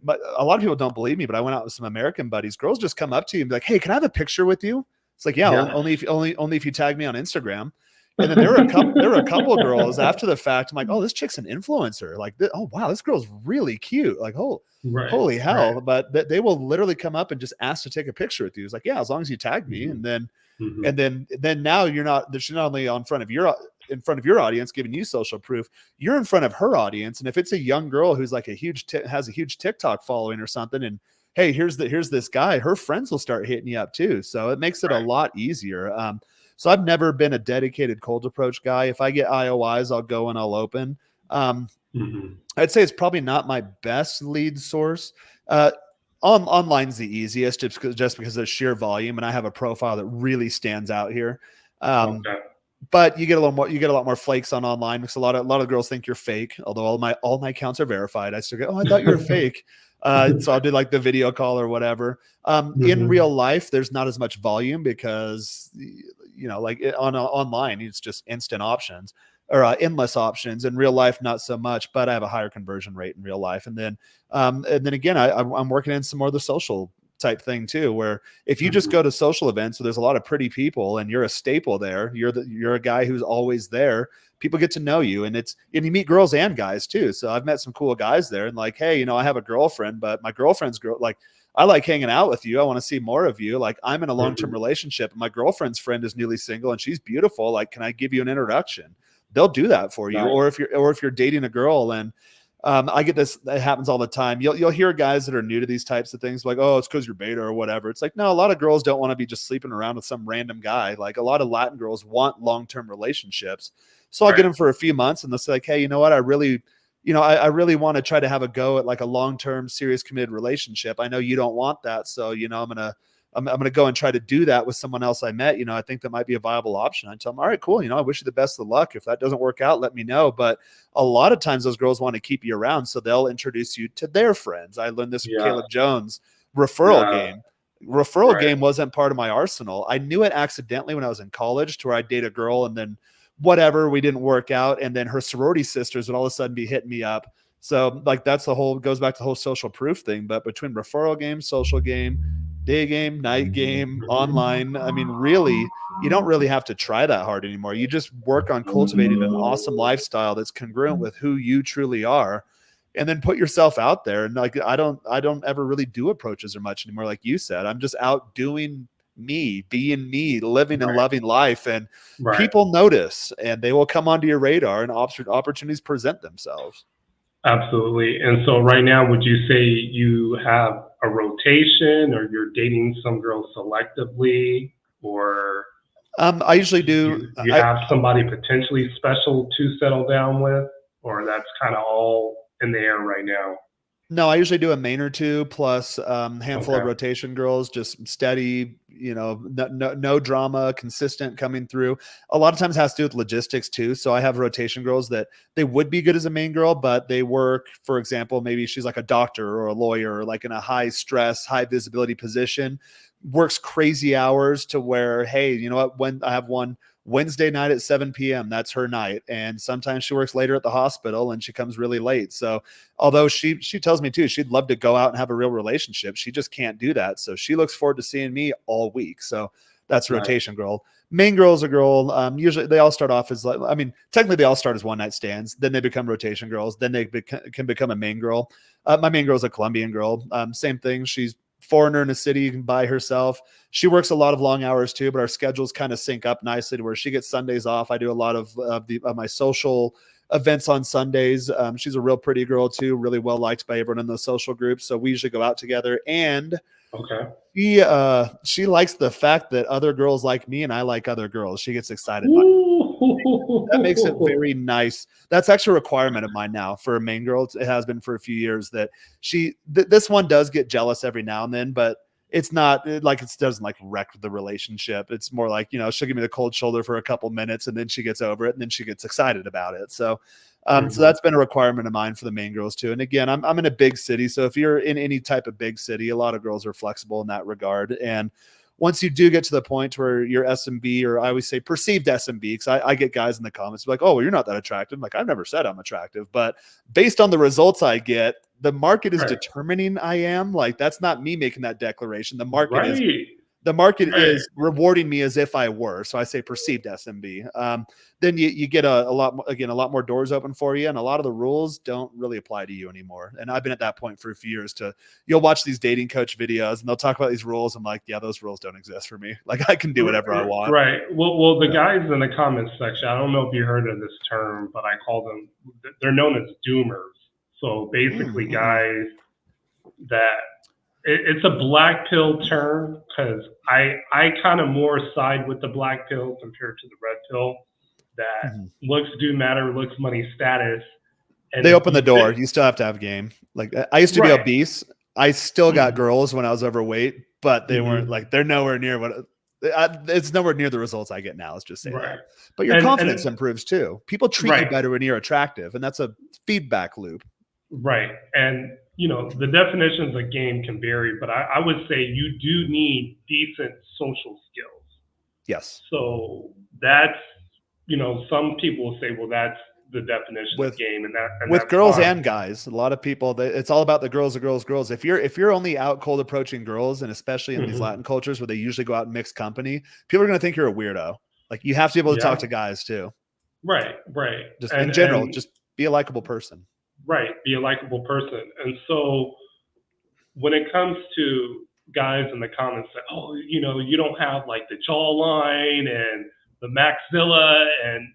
But a lot of people don't believe me, but I went out with some American buddies. Girls just come up to you and be like, "Hey, can I have a picture with you?" It's like, yeah. only if you tag me on Instagram. And then there were a couple of girls after the fact. I'm like, oh, this chick's an influencer. Like, oh wow, this girl's really cute. Like, holy hell! Right. But they will literally come up and just ask to take a picture with you. It's like, yeah, as long as you tag me. And then then now she's not only in front of your audience giving you social proof, you're in front of her audience. And if it's a young girl who's like has a huge TikTok following or something, and hey, here's this guy, her friends will start hitting you up too. So it makes it a lot easier. So I've never been a dedicated cold approach guy. If I get IOIs, I'll go and I'll open. I'd say it's probably not my best lead source. Online's the easiest, just because of sheer volume, and I have a profile that really stands out here. But you get a lot more flakes on online, because a lot of girls think you're fake. Although all my accounts are verified, I still go, oh, I thought you were fake. So I'll do like the video call or whatever. In real life, there's not as much volume because, like online, it's just instant options or endless options. In real life, not so much, but I have a higher conversion rate in real life. And then again, I'm working in some more of the social type thing too, where if you just go to social events, so there's a lot of pretty people and you're a staple there, you're a guy who's always there. People get to know you, and you meet girls and guys too. So I've met some cool guys there, and like, hey, I have a girlfriend, but my girlfriend's like, I like hanging out with you. I want to see more of you. Like, I'm in a long-term relationship. My girlfriend's friend is newly single and she's beautiful. Like, can I give you an introduction? They'll do that for you. Nice. Or if you're dating a girl and I get this. It happens all the time. You'll hear guys that are new to these types of things like, oh, it's because you're beta or whatever. It's like, no, a lot of girls don't want to be just sleeping around with some random guy. Like a lot of Latin girls want long-term relationships. So I'll get Right. them for a few months and they'll say like, hey, you know what? I really want to try to have a go at like a long-term serious committed relationship. I know you don't want that. So, I'm going to go and try to do that with someone else I met. I think that might be a viable option. I tell them, all right, cool. I wish you the best of luck. If that doesn't work out, let me know. But a lot of times those girls want to keep you around. So they'll introduce you to their friends. I learned this from Yeah. Caleb Jones. Referral Yeah. game. Referral Right. game wasn't part of my arsenal. I knew it accidentally when I was in college to where I'd date a girl and then whatever, we didn't work out. And then her sorority sisters would all of a sudden be hitting me up. So like that's goes back to the whole social proof thing. But between referral game, social game, day game, night game, online, I mean, really, you don't really have to try that hard anymore. You just work on cultivating an awesome lifestyle that's congruent with who you truly are and then put yourself out there. And like I don't ever really do approaches or much anymore. Like you said, I'm just out doing me, being me, living and Right. loving life. And Right. people notice and they will come onto your radar and opportunities present themselves. Absolutely. And so right now, would you say you have a rotation or you're dating some girls selectively, or I usually do. you have somebody potentially special to settle down with, or that's kind of all in the air right now? No, I usually do a main or two plus handful of Okay. rotation girls, just steady, no drama, consistent coming through. A lot of times it has to do with logistics too. So I have rotation girls that they would be good as a main girl, but they work, for example, maybe she's like a doctor or a lawyer, or like in a high stress, high visibility position, works crazy hours to where, hey, you know what? When I have one Wednesday night at 7 p.m., that's her night. And sometimes she works later at the hospital and she comes really late. So although she tells me too, she'd love to go out and have a real relationship. She just can't do that. So she looks forward to seeing me all week. So that's Right. rotation girl. Main girl's a girl. Usually they all start off as like, I mean, technically they all start as one night stands. Then they become rotation girls. Then they can become a main girl. My main girl's a Colombian girl. Same thing. She's foreigner in a city by herself. She works a lot of long hours too, but our schedules kind of sync up nicely to where she gets Sundays off. I do a lot of my social events on Sundays. She's a real pretty girl too, really well liked by everyone in the social groups. So we usually go out together, and Okay. she likes the fact that other girls like me and I like other girls. She gets excited by that. Makes it Ooh. very nice. That's actually a requirement of mine now for a main girl. It has been for a few years that this one does get jealous every now and then, but it's not like it doesn't like wreck the relationship. It's more like, she'll give me the cold shoulder for a couple minutes and then she gets over it and then she gets excited about it. So Mhm. that's been a requirement of mine for the main girls too. And again, I'm in a big city. So if you're in any type of big city, a lot of girls are flexible in that regard. And once you do get to the point where you're SMB, or I always say perceived SMB, because I get guys in the comments like, oh, well, you're not that attractive. Like, I've never said I'm attractive, but based on the results I get, the market is Right. determining I am. Like, that's not me making that declaration. Right. The market Right. is rewarding me as if I were. So I say perceived SMB. Then you get a lot more doors open for you, and a lot of the rules don't really apply to you anymore. And I've been at that point for a few years. You'll watch these dating coach videos, and they'll talk about these rules. I'm like, yeah, those rules don't exist for me. Like I can do whatever I want. Right. Well, the Yeah. guys in the comments section, I don't know if you heard of this term, but I call them, they're known as doomers. So basically, Mm-mm. guys that it's a black pill term, because I kind of more side with the black pill compared to the red pill. That Mhm. looks do matter, looks money status, and They if open the you door. fit You still have to have game. Like I used to be right. obese. I still got Mhm. girls when I was overweight, but they weren't Mhm. like they're nowhere near it's nowhere near the results I get now. Let's just say Right. that. But your confidence And improves too. People treat you right. better when you're attractive, and that's a feedback loop. Right. And, the definitions of game can vary, but I would say you do need decent social skills. Yes. So that's, some people will say, well, that's the definition of With game, and with that's girls fine. and guys, a lot of people it's all about the girls, the girls, girls. If you're only out cold approaching girls, and especially in these Hmm. Latin cultures where they usually go out in mixed company, people are going to think you're a weirdo. Like you have to be able to talk Yeah. to guys too. Right. Right. Just in general, And just be a likable person. right. Be a likable person. And so when it comes to guys in the comments that, oh, you don't have like the jawline and the maxilla and,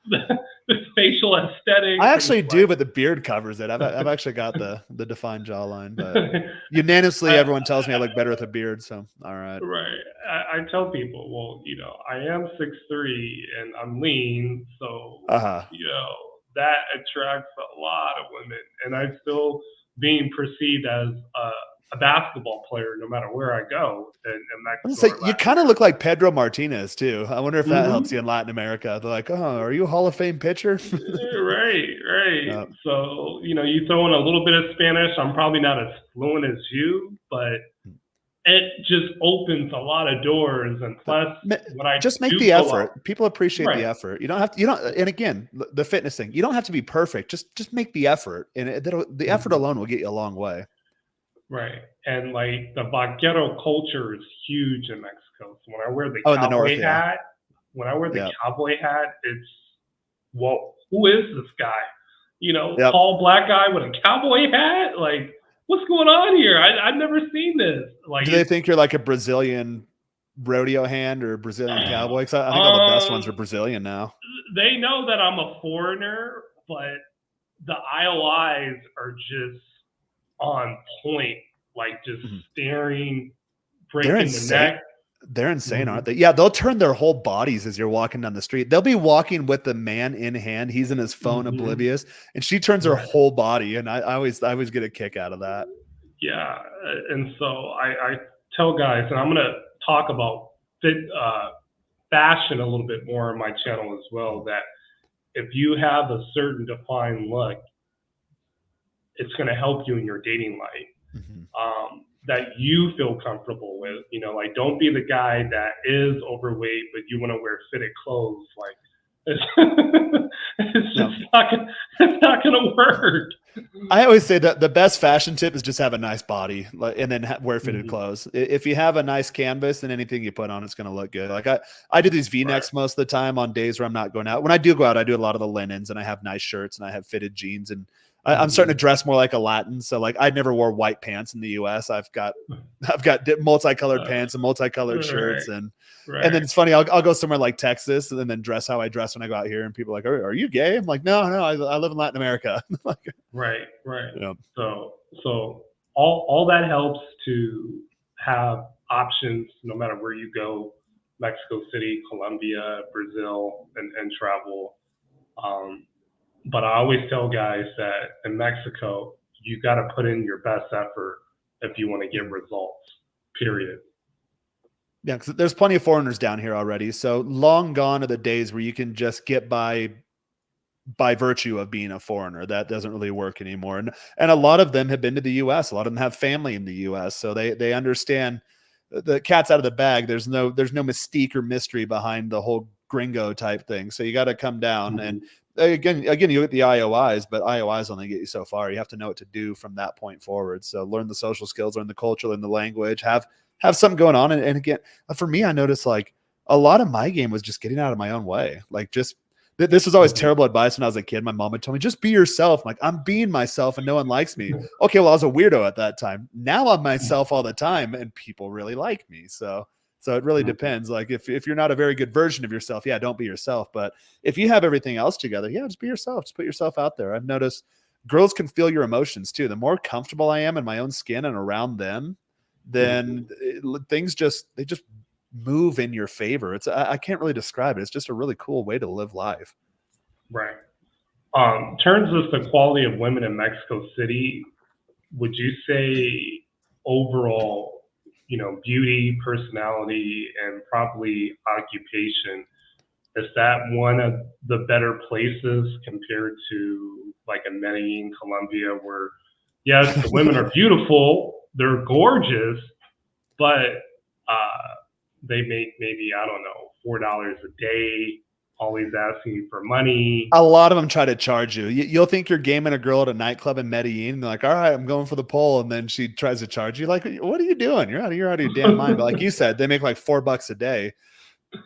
the facial aesthetics. I And actually it's do, like, but the beard covers it. I've actually got the defined jawline, but unanimously I, everyone tells me I look better with a beard. So all right. right. I tell people, well, I am 6'3" and I'm lean, so Uh-huh. that attracts a lot of women, and I'm still being perceived as a basketball player no matter where I go in I was Mexico gonna or say you Latin kind of look like Pedro Martinez too. I wonder if that helps you America. in Latin America. They're like, oh, are you a Hall of Fame pitcher? Right, right. uh, So, you throw in a little bit of Spanish. I'm probably not as fluent as you, but it just opens a lot of doors. And but plus, when I just make do the go out, effort. People appreciate the right, effort. You don't have to. You don't. And again, the fitness thing. You don't have to be perfect. Just make the effort, and the effort mhm, alone will get you a long way. right. And like the vaquero culture is huge in Mexico. So when I wear the Oh, in the north, cowboy yeah, hat, yeah, it's, whoa, who is this guy? yep. Tall black guy with a cowboy hat? Like, what's going on here? I've never seen this. Like, Do they think you're like a Brazilian rodeo hand or a Brazilian cowboy? Because I think all the best ones are um, Brazilian now. they know that I'm a foreigner, but the IOIs are just on point, like just Mhm. staring, They're breaking the insane. neck. They're insane, Hmm. aren't they? Yeah, they'll turn their whole bodies as you're walking down the street. They'll be walking with the man in hand. He's in his phone, Hmm. oblivious, and she turns her Right. whole body. And I always get a kick out of that. Yeah. And so I tell guys, and I'm going to talk about fit, fashion a little bit more on my channel as well, that if you have a certain defined look, it's going to help you in your dating life. Mhm. That you feel comfortable with. Like, don't be the guy that is overweight, but you want to wear fitted clothes. Like, it's, it's No, just not gonna, it's not going to work. I always say that the best fashion tip is just have a nice body, and then wear fitted Mhm. clothes. If you have a nice canvas, then anything you put on it's going to look good. Like I do these Right. V-necks most of the time on days where I'm not going out. When I do go out, I do a lot of the linens, and I have nice shirts, and I have fitted jeans, and I'm starting to Hmm. dress more like a Latin. So like I never wore white pants in the U.S. I've got multicolored Uh, pants and multicolored shirts, right. and Right. then it's funny. I'll go somewhere like Texas and then dress how I dress when I go out here, and people are like, are you gay? I'm like, no, I live in Latin America. Like, Right. Right. you know. So all that helps to have options no matter where you go, Mexico City, Colombia, Brazil, and travel. Um, but I always tell guys that in Mexico, you got to put in your best effort if you want to get Mhm. results. Period. Yeah, because there's plenty of foreigners down here already. So long gone are the days where you can just get by virtue of being a foreigner. That doesn't really work anymore. And a lot of them have been to the US. A lot of them have family in the US. So they understand the cat's out of the bag. There's no mystique or mystery behind the whole gringo type thing. So you got to come down and Mm-hmm. again you get the IOIs, but IOIs only get you so far. You have to know what to do from that point forward. So learn the social skills, learn the culture, learn the language, have something going on. And again, for me, I noticed like a lot of my game was just getting out of my own way. Like just this was always Mm-hmm. terrible advice when I was a kid. My mom would tell me, just be yourself. I'm like, I'm being myself and no one likes me. Okay, well, I was a weirdo at that time. Now I'm myself all the time and people really like me. So it really Mm-hmm. depends. Like if you're not a very good version of yourself, yeah, don't be yourself. But if you have everything else together, yeah, just be yourself. Just put yourself out there. I've noticed girls can feel your emotions too. The more comfortable I am in my own skin and around them, then things just move in your favor. I can't really describe it. It's just a really cool way to live life. Right. Terms of the quality of women in Mexico City, would you say overall, beauty, personality, and probably occupation, is that one of the better places compared to like a Medellin, Colombia, where yes, the women are beautiful, they're gorgeous, but they make maybe, I don't know, $4 a day, always asking you for money. A lot of them try to charge you. You'll think you're gaming a girl at a nightclub in Medellin. And they're like, all right, I'm going for the pole. And then she tries to charge you. Like, what are you doing? You're out of your damn mind. But like you said, they make like $4 a day.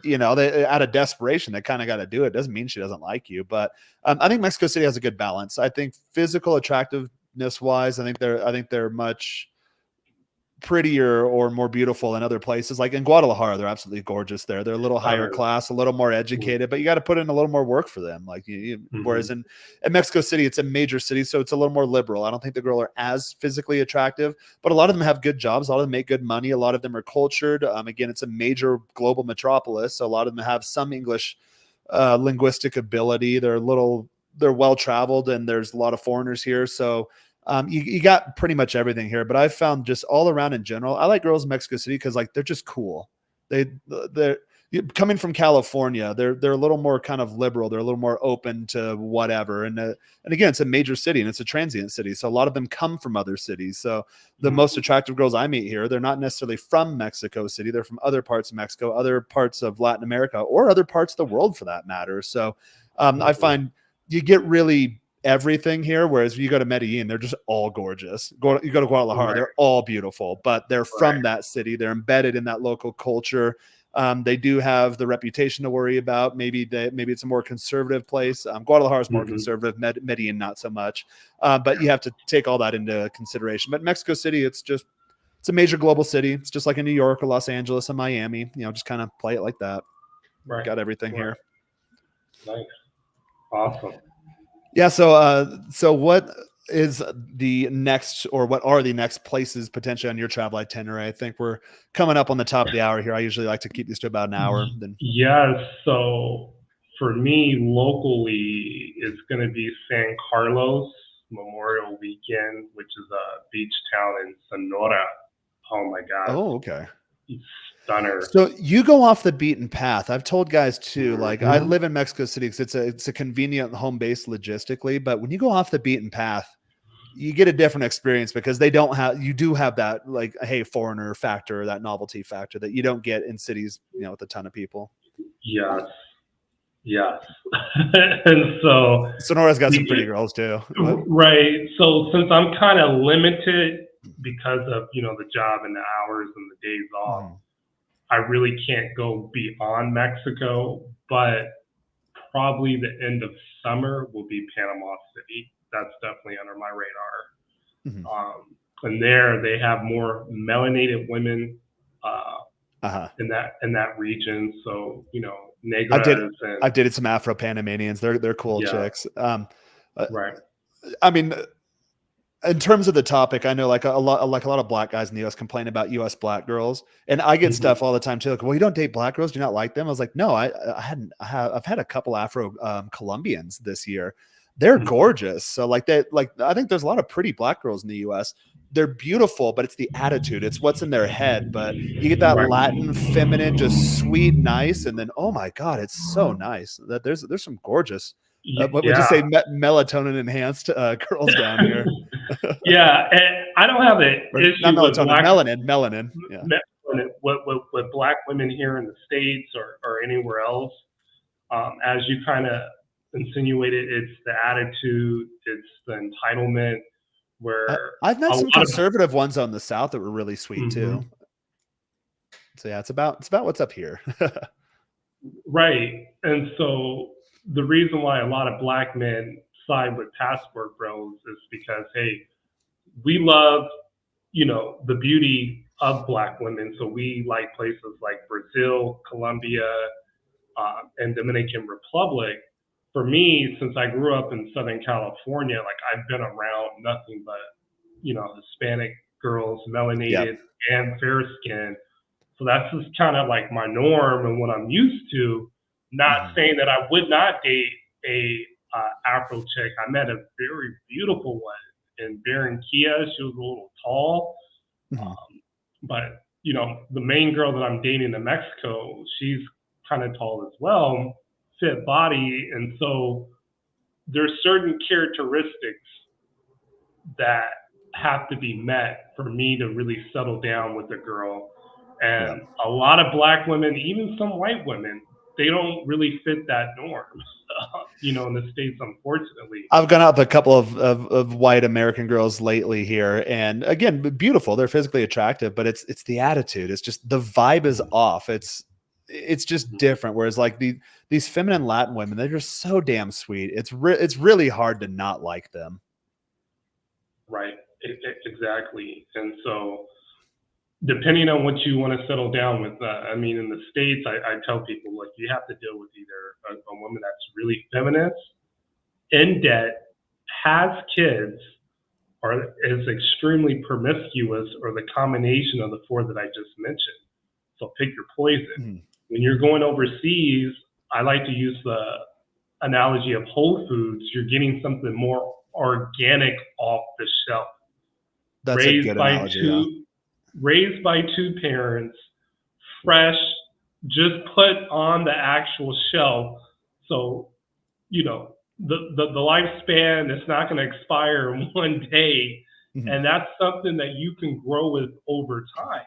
They out of desperation, they kind of got to do it. Doesn't mean she doesn't like you. But I think Mexico City has a good balance. I think physical attractiveness wise, I think they're much prettier or more beautiful in other places. Like in Guadalajara, they're absolutely gorgeous there. They're a little higher Others. class, a little more educated, but you got to put in a little more work for them. Like whereas Mm-hmm. in Mexico City, it's a major city, so it's a little more liberal. I don't think the girls are as physically attractive, but a lot of them have good jobs. A lot of them make good money. A lot of them are cultured. Again, it's a major global metropolis, so a lot of them have some English linguistic ability. They're well traveled, and there's a lot of foreigners here. So you got pretty much everything here. But I've found just all around in general, I like girls in Mexico City because like they're just cool. They're coming from California. They're a little more kind of liberal. They're a little more open to whatever. And again, it's a major city and it's a transient city, so a lot of them come from other cities. So the most attractive girls I meet here, they're not necessarily from Mexico City. They're from other parts of Mexico, other parts of Latin America, or other parts of the world for that matter. So I find you get really everything here. Whereas you go to Medellin, they're just all gorgeous. You go to Guadalajara, Right. they're all beautiful, but they're Right. from that city. They're embedded in that local culture. They do have the reputation to worry about. Maybe it's a more conservative place. Guadalajara is more Mm-hmm. conservative. Medellin, not so much. But you have to take all that into consideration. But Mexico City, it's a major global city. It's just like in New York or Los Angeles and Miami. Just kind of play it like that. Right. Got everything Right. here. Nice. Awesome. Yeah. So what is the next, or what are the next places potentially on your travel itinerary? I think we're coming up on the top of the hour here. I usually like to keep these to about an hour. Then. Yes. So for me, locally, it's going to be San Carlos Memorial Weekend, which is a beach town in Sonora. Oh my God, Oh, okay. it's stunner. So you go off the beaten path. I've told guys too. Like I Mm-hmm. live in Mexico City because it's a convenient home base logistically. But when you go off the beaten path, you get a different experience because you do have that like, hey, foreigner factor, that novelty factor that you don't get in cities, with a ton of people. Yes. Yes. And so, Sonora's got some pretty we, girls too. What? right. So since I'm kind of limited because of, the job and the hours and the days off, Mhm. I really can't go beyond Mexico, but probably the end of summer will be Panama City. That's definitely under my radar. Mhm. And there they have more melanated women Uh-huh. in that region. So I did negras I've and dated some Afro Panamanians. They're cool yeah, chicks. Uh, right. I mean, in terms of the topic, I know like a lot of black guys in the U.S. complain about U.S. black girls, and I get Mm-hmm. stuff all the time too. Like, well, you don't date black girls? Do you not like them? I was like, no, I've had a couple Afro Colombians this year. They're Mm-hmm. gorgeous. So I think there's a lot of pretty black girls in the U.S. They're beautiful, but it's the attitude. It's what's in their head. But you get that Right. Latin, feminine, just sweet, nice, and then oh my god, it's so nice that there's some gorgeous. What would you Yeah. say? Melatonin enhanced girls down here. Yeah, and I don't have an Or not issue with melatonin, melanin. Yeah. with black women here in the states or anywhere else. As you kind of insinuated, it's the attitude, it's the entitlement, where I've met a some lot of conservative ones on the South that were really sweet too. mhm, So yeah, it's about what's up here. right, and so the reason why a lot of black men side with passport bros is because hey, we love the beauty of black women, so we like places like Brazil, Colombia, and Dominican Republic. For me, since I grew up in Southern California, like I've been around nothing but Hispanic girls, Yeah. melanated and fair skinned. So that's just kind of like my norm and what I'm used to. Not Hmm. saying that I would not date a Afro chick. I met a very beautiful one in Barranquilla. She was a little tall, Hmm. but the main girl that I'm dating in Mexico, she's kind of tall as well, fit body, and so there's certain characteristics that have to be met for me to really settle down with a girl. Yeah. And a lot of black women, even some white women, they don't really fit that norm, in the States, unfortunately. I've gone out with a couple of white American girls lately here, and again, beautiful. They're physically attractive, but it's the attitude. It's just the vibe is off. It's just Mhm. different. Whereas like these feminine Latin women, they're just so damn sweet. It's really hard to not like them. Right. Exactly. And so depending on what you want to settle down with. I mean, in the States, I tell people, like, you have to deal with either a woman that's really feminist, in debt, has kids, or is extremely promiscuous, or the combination of the four that I just mentioned. So pick your poison. Mm. When you're going overseas, I like to use the analogy of Whole Foods. You're getting something more organic off the shelf, That's a good analogy. raised by two parents, fresh, just put on the actual shelf. So, you know, the lifespan is not going to expire in one day. Mm-hmm. And that's something that you can grow with over time.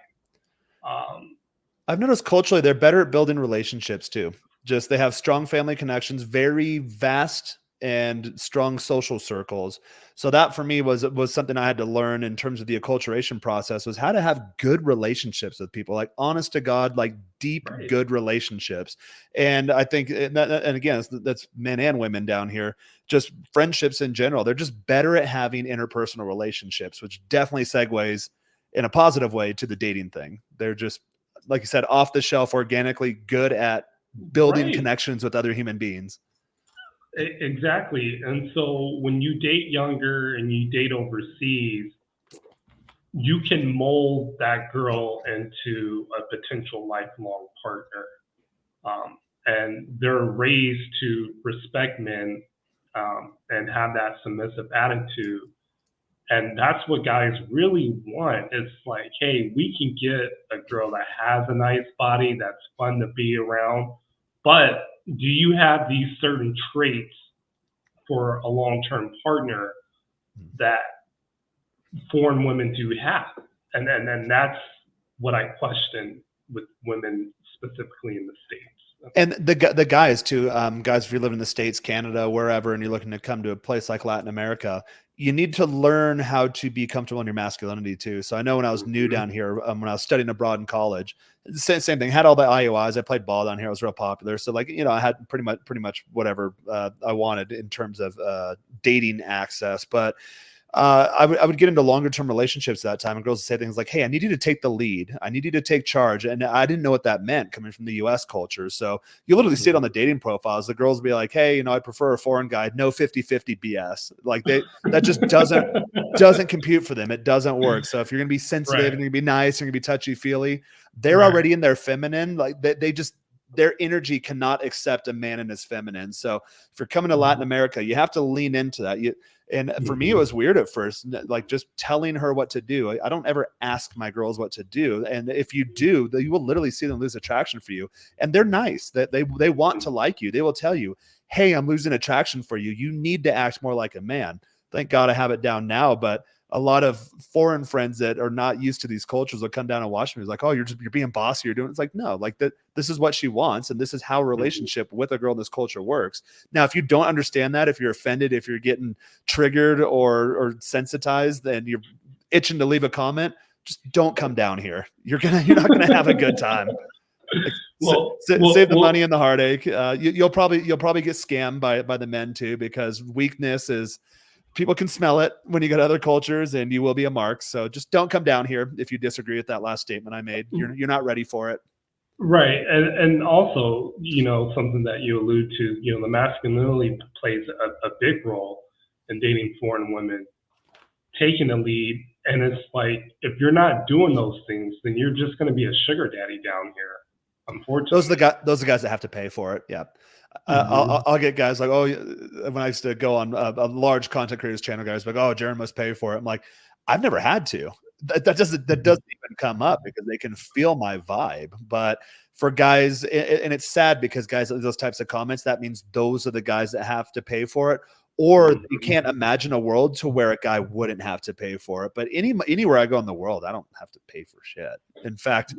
I've noticed culturally they're better at building relationships too. Just they have strong family connections, very vast and strong social circles. So that for me was something I had to learn in terms of the acculturation process, was how to have good relationships with people, like honest to God, like deep, Right. good relationships. And I think, and again, that's men and women down here, just friendships in general. They're just better at having interpersonal relationships, which definitely segues in a positive way to the dating thing. They're just, like you said, off the shelf, organically good at building Right. connections with other human beings. Exactly. And so when you date younger and you date overseas, you can mold that girl into a potential lifelong partner. And they're raised to respect men, and have that submissive attitude. And that's what guys really want. It's like, hey, we can get a girl that has a nice body, that's fun to be around, but do you have these certain traits for a long-term partner that foreign women do have? And that's what I question with women specifically in the States. And the guys too, guys, if you live in the States, Canada, wherever, and you're looking to come to a place like Latin America, you need to learn how to be comfortable in your masculinity too. So I know when I was new down here, when I was studying abroad in college, same thing, had all the IOIs. I played ball down here. I was real popular. So like, you know, I had pretty much whatever I wanted in terms of dating access. But I would get into longer term relationships at that time, and girls would say things like, hey, I need you to take the lead. I need you to take charge. And I didn't know what that meant coming from the US culture. So you literally see it on the dating profiles. The girls would be like, hey, you know, I prefer a foreign guy, no 50-50 BS. Like that just doesn't compute for them. It doesn't work. So if you're going to be sensitive, Right. and you're going to be nice, you're going to be touchy feely, they're already in their feminine. Like they just, their energy cannot accept a man in his feminine. So if you're coming to Latin America, you have to lean into that. And for me, it was weird at first, like just telling her what to do. I don't ever ask my girls what to do. And if you do, you will literally see them lose attraction for you. And they're nice, that they want to like you. They will tell you, hey, I'm losing attraction for you. You need to act more like a man. Thank God I have it down now. But a lot of foreign friends that are not used to these cultures will come down and watch me. It's like, oh, you're being bossy. You're doing, it's like, no, like that. This is what she wants. And this is how a relationship with a girl in this culture works. Now, if you don't understand that, if you're offended, if you're getting triggered or sensitized, then you're itching to leave a comment, just don't come down here. You're not going to have a good time. Like, save the money and the heartache. You'll probably get scammed by the men too, because weakness is, people can smell it when you go to other cultures, and you will be a mark. So just don't come down here if you disagree with that last statement I made. You're not ready for it. Right. And also, you know, something that you allude to, you know, the masculinity plays a big role in dating foreign women, taking the lead. And it's like, if you're not doing those things, then you're just going to be a sugar daddy down here. Unfortunately, those are the guys that have to pay for it. Yeah. I'll get guys like, oh, when I used to go on a large content creators channel, guys like, oh, Jaron must pay for it. I'm like, I've never had to. That doesn't even come up, because they can feel my vibe. But for guys, and it's sad, because guys, those types of comments, that means those are the guys that have to pay for it. Or you can't imagine a world to where a guy wouldn't have to pay for it. But anywhere I go in the world, I don't have to pay for shit. In fact,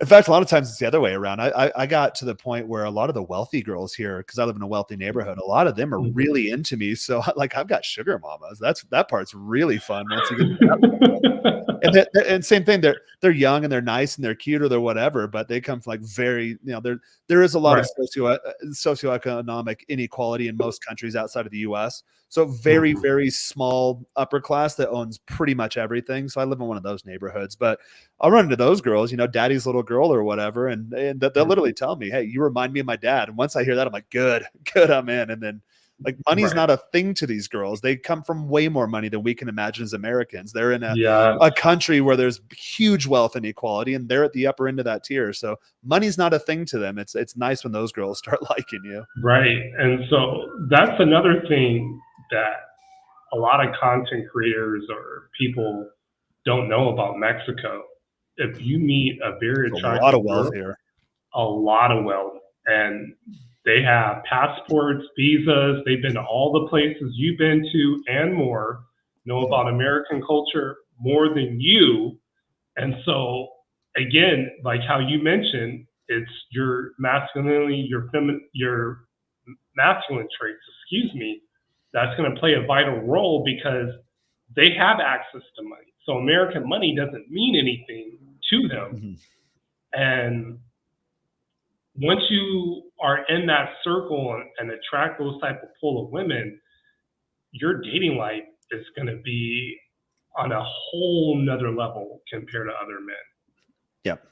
a lot of times it's the other way around. I got to the point where a lot of the wealthy girls here, because I live in a wealthy neighborhood, a lot of them are really into me. So like, I've got sugar mamas. That part's really fun once you get to that. And same thing, they're they're young and they're nice and they're cute or they're whatever, but they come from like very, there is a lot Right. of socioeconomic inequality in most countries outside of the US. So very, Mhm. very small upper class that owns pretty much everything. So I live in one of those neighborhoods, but I'll run into those girls, daddy's little girl or whatever. And they'll literally tell me, hey, you remind me of my dad. And once I hear that, I'm like, good, I'm in. And then like money's Right. not a thing to these girls. They come from way more money than we can imagine as Americans. They're in Yeah. a country where there's huge wealth inequality and they're at the upper end of that tier. So money's not a thing to them. It's nice when those girls start liking you. Right. And so that's another thing that a lot of content creators or people don't know about Mexico. If you meet a very There's a lot of attractive wealth girl, here. a lot of wealth, and they have passports, visas, they've been to all the places you've been to and more, know about American culture more than you. And so, again, like how you mentioned, it's your masculinity, your masculine traits, excuse me, that's going to play a vital role because they have access to money. So American money doesn't mean anything to them. Mm-hmm. And once you are in that circle and attract those type of pool of women, your dating life is going to be on a whole nother level compared to other men. Yep.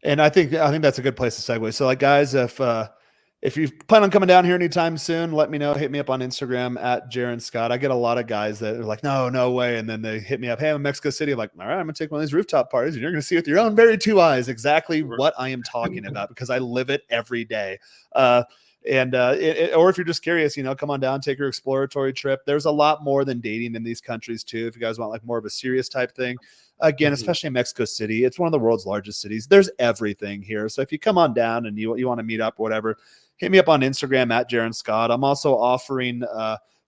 And I think that's a good place to segue. So like guys, if you plan on coming down here anytime soon, let me know. Hit me up on Instagram at Jaron Scott. I get a lot of guys that are like, no way. And then they hit me up. Hey, I'm in Mexico City. I'm like, all right, I'm gonna take one of these rooftop parties and you're going to see with your own very two eyes exactly what I am talking about because I live it every day. Or if you're just curious, come on down, take your exploratory trip. There's a lot more than dating in these countries too. If you guys want like more of a serious type thing, again, especially in Mexico City, it's one of the world's largest cities. There's everything here. So if you come on down and you want to meet up, whatever, hit me up on Instagram at Jaron Scott. I'm also offering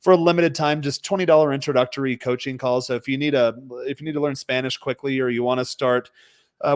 for a limited time just $20 introductory coaching calls. So if you need to learn Spanish quickly or you want to start,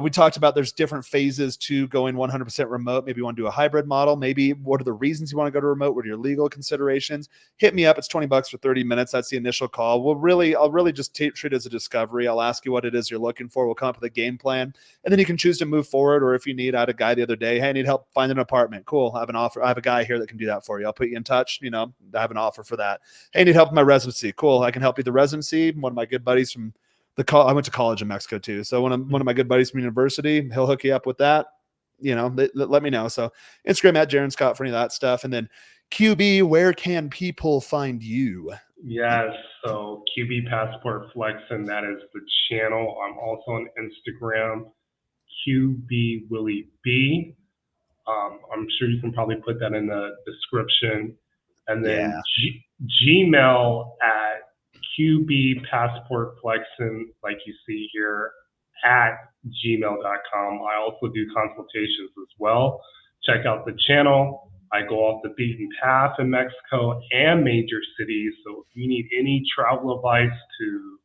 we talked about there's different phases to going 100% remote. Maybe you want to do a hybrid model. Maybe what are the reasons you want to go to remote? What are your legal considerations? Hit me up. It's $20 for 30 minutes. That's the initial call. I'll really just treat it as a discovery. I'll ask you what it is you're looking for. We'll come up with a game plan, and then you can choose to move forward. Or if you need, I had a guy the other day. Hey, I need help finding an apartment. Cool. I have an offer. I have a guy here that can do that for you. I'll put you in touch. I have an offer for that. Hey, I need help with my residency. Cool. I can help you with the residency. One of my good buddies from I went to college in Mexico too. So one of my good buddies from university, he'll hook you up with that. Let me know. So Instagram at Jaron Scott for any of that stuff. And then QB, where can people find you? Yes, so QB Passport Flex, and that is the channel. I'm also on Instagram, QB Willie B. I'm sure you can probably put that in the description. And then Gmail at QB Passport Flexin, like you see here, at gmail.com. I also do consultations as well. Check out the channel. I go off the beaten path in Mexico and major cities. So if you need any travel advice to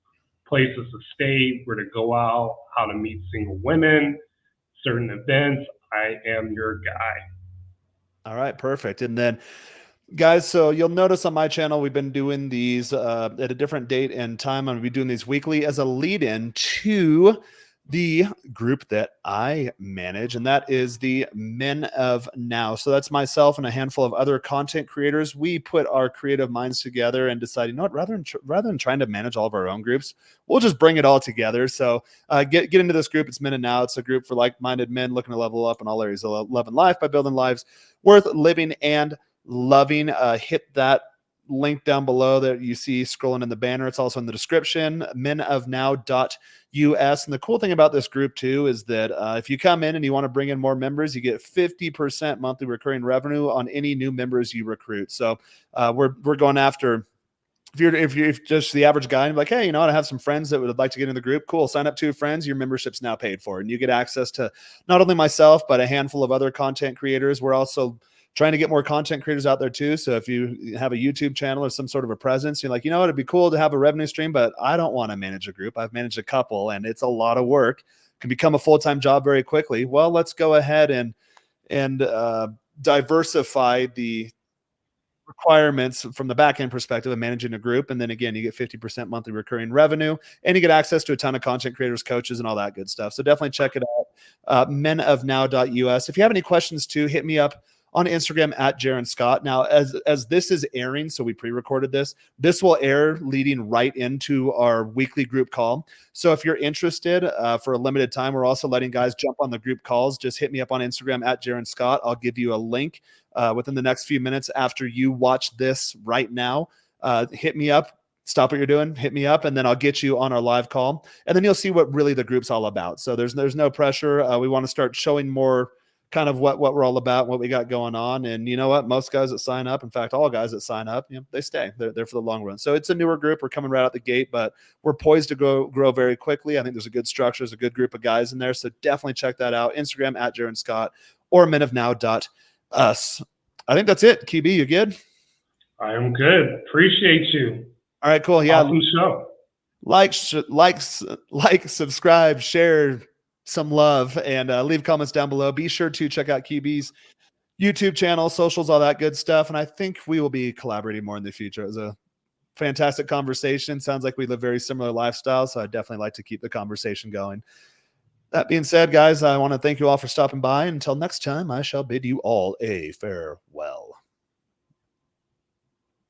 places to stay, where to go out, how to meet single women, certain events, I am your guy. All right, perfect. And then guys, so you'll notice on my channel, we've been doing these at a different date and time. I'm going to be doing these weekly as a lead-in to the group that I manage, and that is the Men of Now. So that's myself and a handful of other content creators. We put our creative minds together and decided, you know what, rather than trying to manage all of our own groups, we'll just bring it all together. So get into this group. It's Men of Now. It's a group for like-minded men looking to level up in all areas of love and life by building lives worth living and loving. Hit that link down below that you see scrolling in the banner. It's also in the description, menofnow.us. And the cool thing about this group too is that if you come in and you want to bring in more members, you get 50% monthly recurring revenue on any new members you recruit. So we're going after, if you're just the average guy and like, hey, I have some friends that would like to get in the group. Cool. Sign up 2 friends. Your membership's now paid for. And you get access to not only myself, but a handful of other content creators. We're also trying to get more content creators out there too. So if you have a YouTube channel or some sort of a presence, you're like, it'd be cool to have a revenue stream, but I don't want to manage a group. I've managed a couple and it's a lot of work. Can become a full-time job very quickly. Well, let's go ahead and diversify the requirements from the back end perspective of managing a group. And then again, you get 50% monthly recurring revenue, and you get access to a ton of content creators, coaches, and all that good stuff. So definitely check it out. menofnow.us. If you have any questions too, hit me up on Instagram at Jaron Scott. Now, as this is airing, so we pre-recorded this will air leading right into our weekly group call. So if you're interested for a limited time, we're also letting guys jump on the group calls. Just hit me up on Instagram at Jaron Scott. I'll give you a link within the next few minutes after you watch this right now. Hit me up. Stop what you're doing, hit me up, and then I'll get you on our live call. And then you'll see what really the group's all about. So there's no pressure. We want to start showing more kind of what we're all about, what we got going on. And you know what? Most guys that sign up, in fact, all guys that sign up, they stay. They're there for the long run. So it's a newer group. We're coming right out the gate, but we're poised to grow very quickly. I think there's a good structure. There's a good group of guys in there. So definitely check that out. Instagram at Jaron Scott or menofnow.us. I think that's it. QB, you good? I am good. Appreciate you. All right, cool. Yeah. Awesome show. Like, subscribe, share, some love, and leave comments down below. Be sure to check out QB's YouTube channel, socials, all that good stuff. And I think we will be collaborating more in the future. It was a fantastic conversation. Sounds like we live very similar lifestyles, so I'd definitely like to keep the conversation going. That being said, guys, I want to thank you all for stopping by. Until next time, I shall bid you all a farewell.